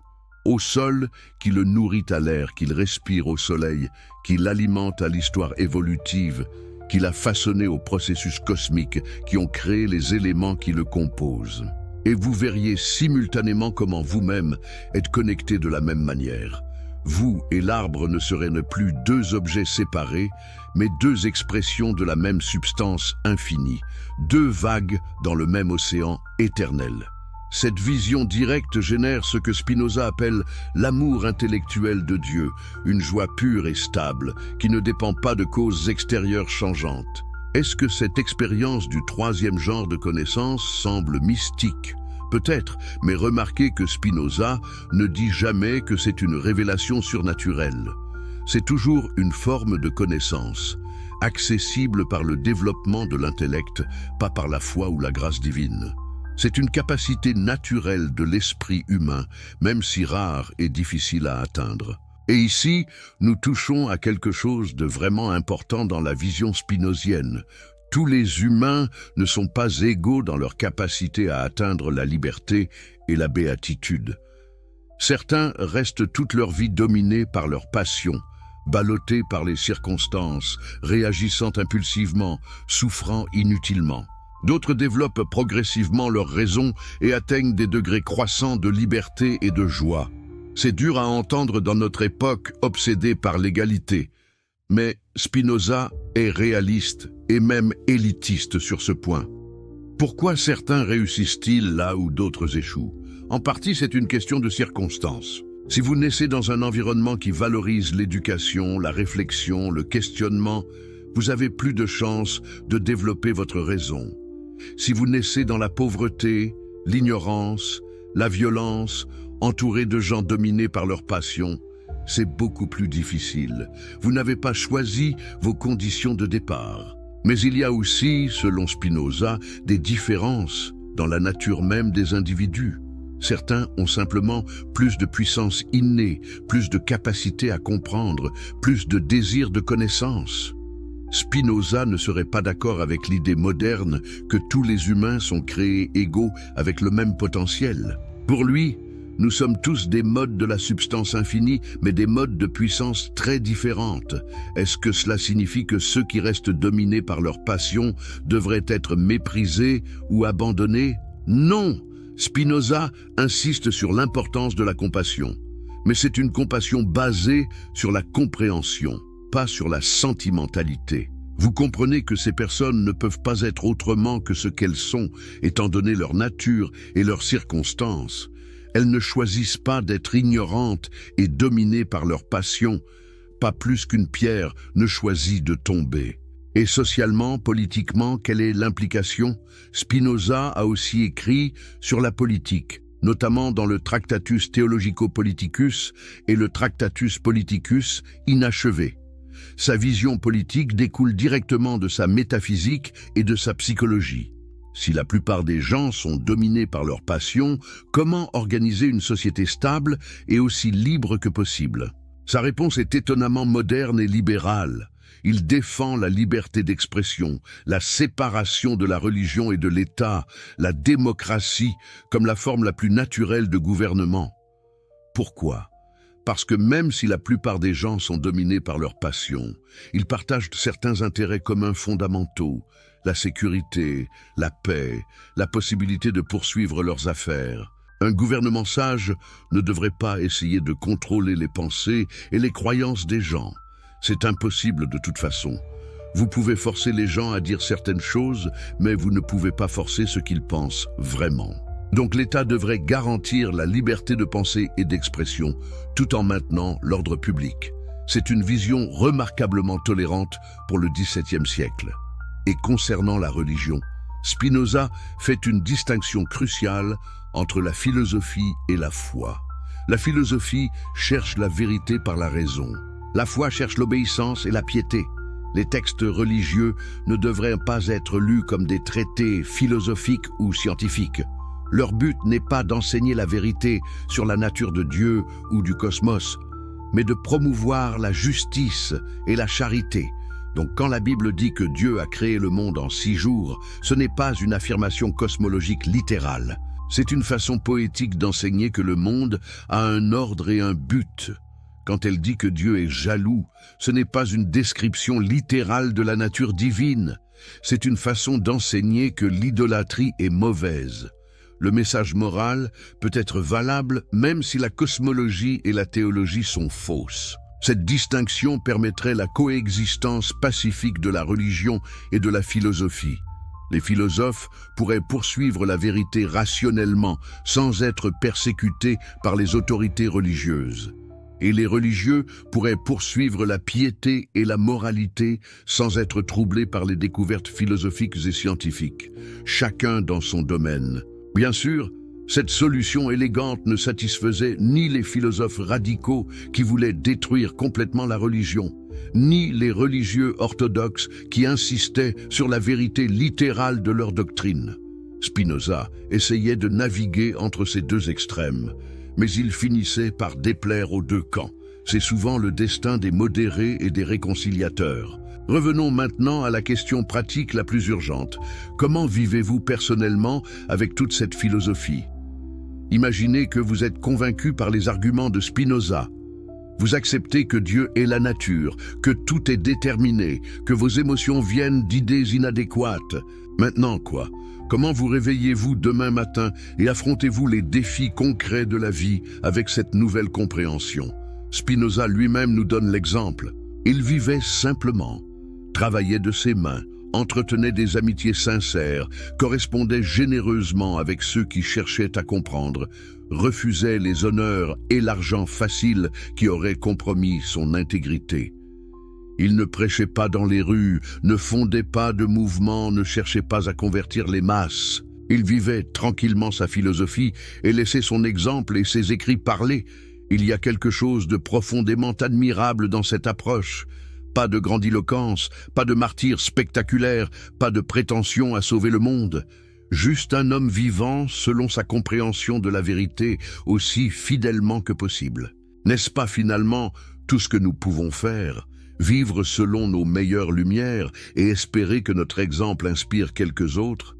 au sol qui le nourrit à l'air qu'il respire au soleil, qui l'alimente à l'histoire évolutive, qu'il a façonné aux processus cosmiques qui ont créé les éléments qui le composent. Et vous verriez simultanément comment vous-même êtes connecté de la même manière. Vous et l'arbre ne seraient ne plus deux objets séparés, mais deux expressions de la même substance infinie, deux vagues dans le même océan éternel. Cette vision directe génère ce que Spinoza appelle l'amour intellectuel de Dieu, une joie pure et stable, qui ne dépend pas de causes extérieures changeantes. Est-ce que cette expérience du troisième genre de connaissance semble mystique ? Peut-être, mais remarquez que Spinoza ne dit jamais que c'est une révélation surnaturelle. C'est toujours une forme de connaissance, accessible par le développement de l'intellect, pas par la foi ou la grâce divine. C'est une capacité naturelle de l'esprit humain, même si rare et difficile à atteindre. Et ici, nous touchons à quelque chose de vraiment important dans la vision spinozienne. Tous les humains ne sont pas égaux dans leur capacité à atteindre la liberté et la béatitude. Certains restent toute leur vie dominés par leur passion, ballottés par les circonstances, réagissant impulsivement, souffrant inutilement. D'autres développent progressivement leur raison et atteignent des degrés croissants de liberté et de joie. C'est dur à entendre dans notre époque obsédée par l'égalité. Mais Spinoza est réaliste et même élitiste sur ce point. Pourquoi certains réussissent-ils là où d'autres échouent? En partie, c'est une question de circonstances. Si vous naissez dans un environnement qui valorise l'éducation, la réflexion, le questionnement, vous avez plus de chances de développer votre raison. Si vous naissez dans la pauvreté, l'ignorance, la violence, entouré de gens dominés par leur passion, c'est beaucoup plus difficile. Vous n'avez pas choisi vos conditions de départ. Mais il y a aussi, selon Spinoza, des différences dans la nature même des individus. Certains ont simplement plus de puissance innée, plus de capacité à comprendre, plus de désir de connaissance. Spinoza ne serait pas d'accord avec l'idée moderne que tous les humains sont créés égaux avec le même potentiel. Pour lui, nous sommes tous des modes de la substance infinie, mais des modes de puissance très différentes. Est-ce que cela signifie que ceux qui restent dominés par leur passion devraient être méprisés ou abandonnés? Non! Spinoza insiste sur l'importance de la compassion. Mais c'est une compassion basée sur la compréhension, pas sur la sentimentalité. Vous comprenez que ces personnes ne peuvent pas être autrement que ce qu'elles sont, étant donné leur nature et leurs circonstances. Elles ne choisissent pas d'être ignorantes et dominées par leur passion, pas plus qu'une pierre ne choisit de tomber. Et socialement, politiquement, quelle est l'implication? Spinoza a aussi écrit sur la politique, notamment dans le Tractatus Theologico-Politicus et le Tractatus Politicus inachevé. Sa vision politique découle directement de sa métaphysique et de sa psychologie. Si la plupart des gens sont dominés par leur passion, comment organiser une société stable et aussi libre que possible? Sa réponse est étonnamment moderne et libérale. Il défend la liberté d'expression, la séparation de la religion et de l'État, la démocratie comme la forme la plus naturelle de gouvernement. Pourquoi? Parce que même si la plupart des gens sont dominés par leur passion, ils partagent certains intérêts communs fondamentaux, la sécurité, la paix, la possibilité de poursuivre leurs affaires. Un gouvernement sage ne devrait pas essayer de contrôler les pensées et les croyances des gens. C'est impossible de toute façon. Vous pouvez forcer les gens à dire certaines choses, mais vous ne pouvez pas forcer ce qu'ils pensent vraiment. Donc l'État devrait garantir la liberté de pensée et d'expression, tout en maintenant l'ordre public. C'est une vision remarquablement tolérante pour le XVIIe siècle. Et concernant la religion, Spinoza fait une distinction cruciale entre la philosophie et la foi. La philosophie cherche la vérité par la raison. La foi cherche l'obéissance et la piété. Les textes religieux ne devraient pas être lus comme des traités philosophiques ou scientifiques. Leur but n'est pas d'enseigner la vérité sur la nature de Dieu ou du cosmos. mais de promouvoir la justice et la charité. Donc quand la Bible dit que Dieu a créé le monde en 6 jours, ce n'est pas une affirmation cosmologique littérale. C'est une façon poétique d'enseigner que le monde a un ordre et un but. Quand elle dit que Dieu est jaloux, ce n'est pas une description littérale de la nature divine. C'est une façon d'enseigner que l'idolâtrie est mauvaise. Le message moral peut être valable même si la cosmologie et la théologie sont fausses. Cette distinction permettrait la coexistence pacifique de la religion et de la philosophie. Les philosophes pourraient poursuivre la vérité rationnellement, sans être persécutés par les autorités religieuses. Et les religieux pourraient poursuivre la piété et la moralité sans être troublés par les découvertes philosophiques et scientifiques, chacun dans son domaine. Bien sûr, cette solution élégante ne satisfaisait ni les philosophes radicaux qui voulaient détruire complètement la religion, ni les religieux orthodoxes qui insistaient sur la vérité littérale de leur doctrine. Spinoza essayait de naviguer entre ces deux extrêmes, mais il finissait par déplaire aux deux camps. C'est souvent le destin des modérés et des réconciliateurs. Revenons maintenant à la question pratique la plus urgente. Comment vivez-vous personnellement avec toute cette philosophie? Imaginez que vous êtes convaincu par les arguments de Spinoza. Vous acceptez que Dieu est la nature, que tout est déterminé, que vos émotions viennent d'idées inadéquates. Maintenant quoi? Comment vous réveillez-vous demain matin et affrontez-vous les défis concrets de la vie avec cette nouvelle compréhension? Spinoza lui-même nous donne l'exemple. Il vivait simplement, travaillait de ses mains, entretenait des amitiés sincères, correspondait généreusement avec ceux qui cherchaient à comprendre, refusait les honneurs et l'argent facile qui auraient compromis son intégrité. Il ne prêchait pas dans les rues, ne fondait pas de mouvements, ne cherchait pas à convertir les masses. Il vivait tranquillement sa philosophie et laissait son exemple et ses écrits parler. Il y a quelque chose de profondément admirable dans cette approche. Pas de grandiloquence, pas de martyr spectaculaire, pas de prétention à sauver le monde. Juste un homme vivant selon sa compréhension de la vérité aussi fidèlement que possible. N'est-ce pas finalement tout ce que nous pouvons faire? Vivre selon nos meilleures lumières et espérer que notre exemple inspire quelques autres?